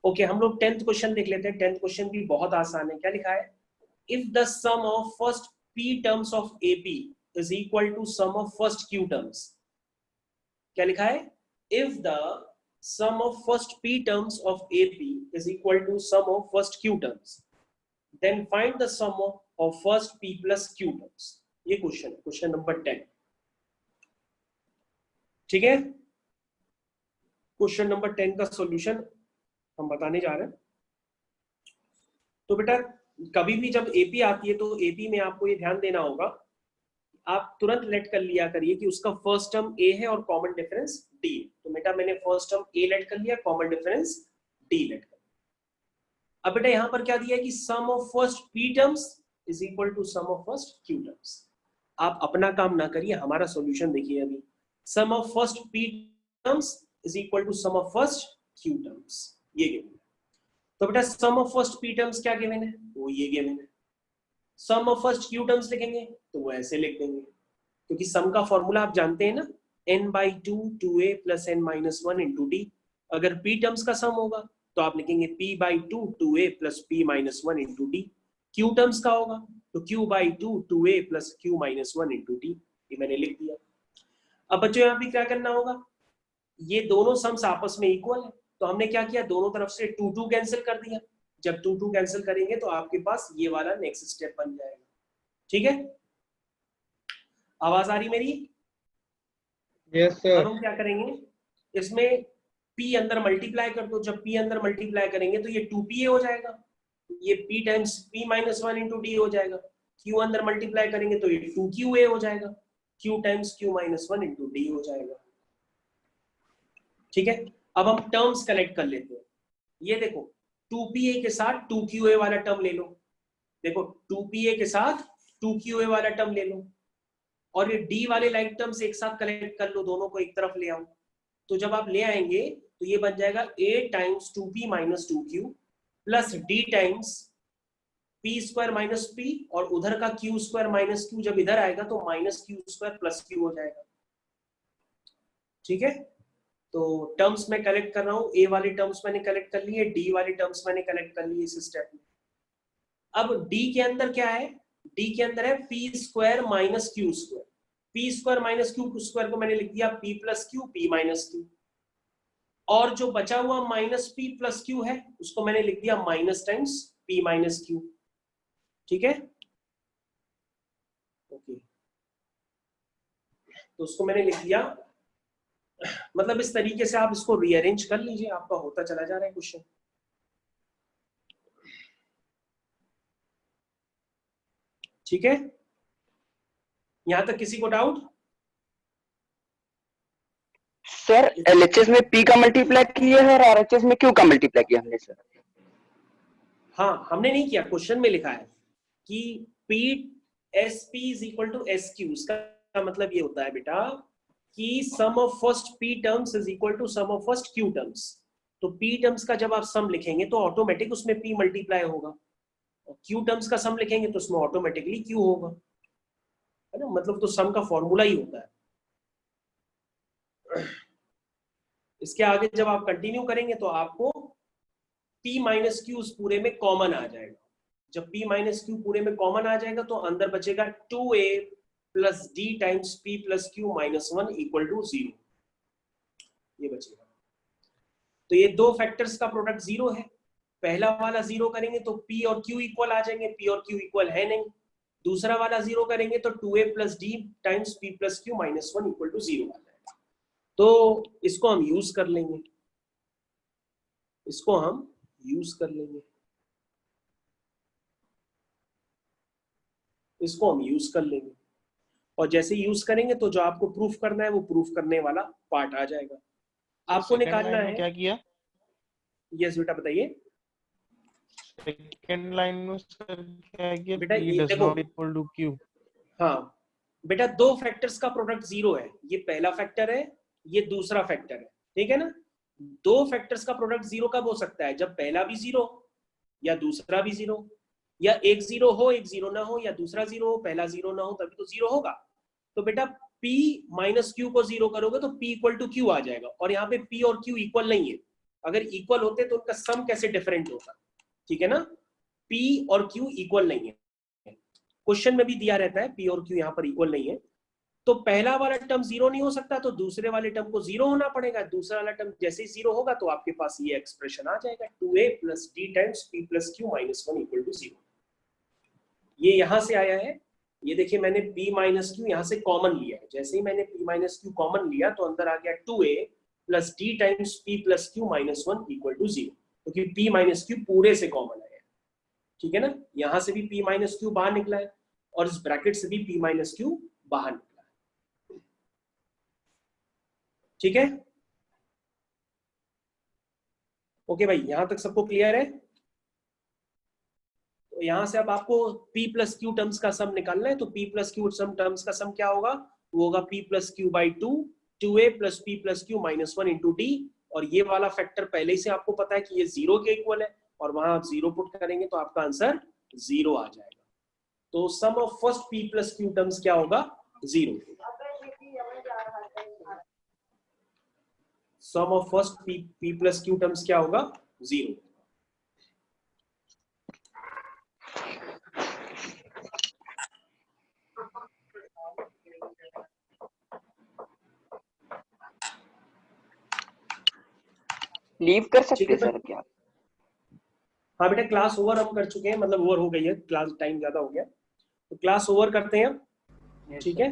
ओके। हम लोग 10th क्वेश्चन देख लेते हैं। 10th क्वेश्चन भी बहुत आसान है। क्या लिखा है? If the sum of first p terms of AP is equal to sum of first q terms. क्या लिखा है? If the sum of first p terms of AP is equal to sum of first q terms, then find the sum of first p plus q terms. ये क्वेश्चन है, क्वेश्चन नंबर 10। ठीक है, क्वेश्चन नंबर 10 का सॉल्यूशन हम बताने जा रहे हैं। तो बेटा कभी भी जब एपी आती है तो एपी में आपको ये ध्यान देना होगा, आप तुरंत लेट कर लिया करिए कि उसका फर्स्ट टर्म ए है और कॉमन डिफरेंस डी। तो बेटा मैंने फर्स्ट टर्म ए लेट कर लिया, कॉमन डिफरेंस डी लेट कर लिया। अब बेटा यहां पर क्या दिया है कि sum of first P terms is equal to sum of first Q terms. आप अपना काम ना करिए, हमारा सॉल्यूशन देखिए। अभी sum of first P terms is equal to sum of first Q terms, ये गिवन है। तो बेटा sum of first P terms क्या गिवन है? वो ये गिवन है। Sum of first Q terms लिखेंगे तो वो ऐसे लिख देंगे, क्योंकि सम का फॉर्मूला आप जानते हैं ना, n/2 2a + n-1 × d। अगर p टर्म्स का सम होगा तो आप लिखेंगे p/2 2a + p-1 × d। q terms का होगा तो q/2 2a + q-1 × d। ये मैंने लिख दिया। अब बच्चों यहाँ पे क्या करना होगा, ये दोनों सम्स आपस में इक्वल है, तो हमने क्या किया, दोनों तरफ से 2 कैंसिल कर दिया। जब 2 कैंसिल करेंगे तो आपके पास ये वाला नेक्स्ट स्टेप बन जाएगा। ठीक है, आवाज आ रही मेरी? Yes sir. अब हम क्या करेंगे, इसमें p अंदर मल्टीप्लाई कर दो। जब p अंदर मल्टीप्लाई करेंगे तो ये 2pa हो जाएगा, ये p टाइम्स p-1 × d हो जाएगा। q अंदर मल्टीप्लाई करेंगे तो ये 2qa हो जाएगा, q टाइम्स q-1 × d हो जाएगा। ठीक है, अब हम टर्म्स कलेक्ट कर लेते हैं। ये देखो 2pa के साथ 2qa वाला टर्म ले लो। देखो 2pa के साथ 2qa वाला टर्म ले लो, और ये d वाले लाइक टर्म्स एक साथ कलेक्ट कर लो, दोनों को एक तरफ ले आओ। तो जब आप ले आएंगे तो ये बन जाएगा a times 2p - 2q plus d times p² - p, और उधर का q² - q जब इधर आएगा तो -q² + q हो जाएगा। ठीक है, तो टर्म्स में कलेक्ट कर रहा हूं, a वाले टर्म्स मैंने कलेक्ट कर लिए, d वाले टर्म्स मैंने कलेक्ट कर लिए इस स्टेप में। अब d के अंदर क्या है? d के अंदर है p² - q²। p² - q² को मैंने लिख दिया p + q p - q, और जो बचा हुआ -p + q है उसको मैंने लिख दिया माइनस टाइम्स p - q। ठीक है, ओके, तो उसको मैंने लिख दिया। मतलब इस तरीके से आप इसको रीअरेंज कर लीजिए, आपका होता चला जा रहा है क्वेश्चन। ठीक है, यहां तक किसी को डाउट? सर एलएचएस में p का मल्टीप्लाई किया है और आरएचएस में q का मल्टीप्लाई किया हमने सर। हाँ हमने नहीं किया, क्वेश्चन में लिखा है कि p = sq। इसका मतलब ये होता है बेटा कि sum of first p terms is equal to sum of first q terms. तो p टर्म्स का जब आप सम लिखेंगे तो ऑटोमेटिक उसमें p मल्टीप्लाई होगा, और q टर्म्स का सम लिखेंगे तो उसमें ऑटोमेटिकली q होगा, है ना। मतलब तो सम का फॉर्मूला ही होता है। इसके आगे जब आप कंटिन्यू करेंगे तो आपको p - q पूरे में कॉमन आ जाएगा। जब p - q पूरे में कॉमन आ जाएगा तो अंदर बचेगा 2a + d times p + q - 1 = 0। ये बचेगा। तो ये दो फैक्टर्स का प्रोडक्ट 0 है। पहला वाला 0 करेंगे तो p और q इक्वल आ जाएंगे, p और q इक्वल है नहीं। दूसरा वाला 0 करेंगे तो 2a plus d times p plus q minus 1 equal to 0 आ जाएगा। तो इसको हम यूज कर लेंगे, इसको हम यूज कर लेंगे, इसको हम यूज कर लेंगे। और जैसे यूज करेंगे तो जो आपको प्रूफ करना है वो प्रूफ करने वाला पार्ट आ जाएगा। आपको निकालना है क्या किया? यस बेटा बताइए। सेकंड लाइन में सर क्या किया? बेटा P ये does देखो, not equal to Q। हाँ बेटा, दो फैक्टर्स का प्रोडक्ट 0 है, ये पहला फैक्टर है, ये दूसरा फैक्टर है, ठीक है ना। दो फैक्टर्स का प्रोडक्ट 0 कब हो सकता है? जब पहला भी 0 या दूसरा भी 0, या एक 0 हो एक 0 ना हो, या दूसरा 0 हो पहला 0 ना हो, तभी तो 0 होगा। तो बेटा P माइनस Q को 0 करोगे तो P इक्वल टू Q आ जाएगा, और यहाँ पे P और Q इक्वल नहीं है। अगर इक्वल होते तो उनका सम कैसे डिफरेंट होता, ठीक है ना। P और Q इक्वल नहीं है, क्वेश्चन में भी दिया रहता है P और Q यहाँ पर इक्वल नहीं है। तो पहला वाला टर्म 0 नहीं हो सकता, तो दूसरे वाले टर्म को 0 होना पड़ेगा। दूसरा वाला टर्म जैसे ही 0 होगा तो आपके पास ये एक्सप्रेशन आ जाएगा, 2a plus d times p plus q minus 1 equal to 0। ये यहां से आया है, ये देखिए मैंने p माइनस क्यू यहाँ से कॉमन लिया है। जैसे ही मैंने p माइनस क्यू कॉमन लिया तो अंदर आ गया 2a plus d times p plus q minus 1 equal to 0, क्योंकि p माइनस क्यू पूरे से कॉमन आया है, ठीक है ना। यहां से भी p माइनस क्यू बाहर निकला है, और इस ब्रैकेट से भी p माइनस क्यू बाहर निकला है, ठीक है। ओके भाई, यहां तक सबको क्लियर है। तो यहां से अब आपको p प्लस क्यू टर्म्स का सम निकालना है। तो p प्लस क्यू टर्म्स का सम क्या होगा? वो होगा p plus Q by 2, 2a plus p plus q minus 1 into D. और ये वाला फैक्टर पहले ही से आपको पता है कि ये 0 के इक्वल है, और वहां आप 0 पुट करेंगे तो आपका आंसर 0 आ जाएगा। तो sum of first p plus Q terms क्या होगा? 0। Sum of first p plus Q terms क्या होगा? 0। लीव कर सकते सर क्या? हाँ बेटा, क्लास ओवर हम कर चुके हैं, मतलब ओवर हो गई है क्लास, टाइम ज्यादा हो गया, तो क्लास ओवर करते हैं, ठीक है।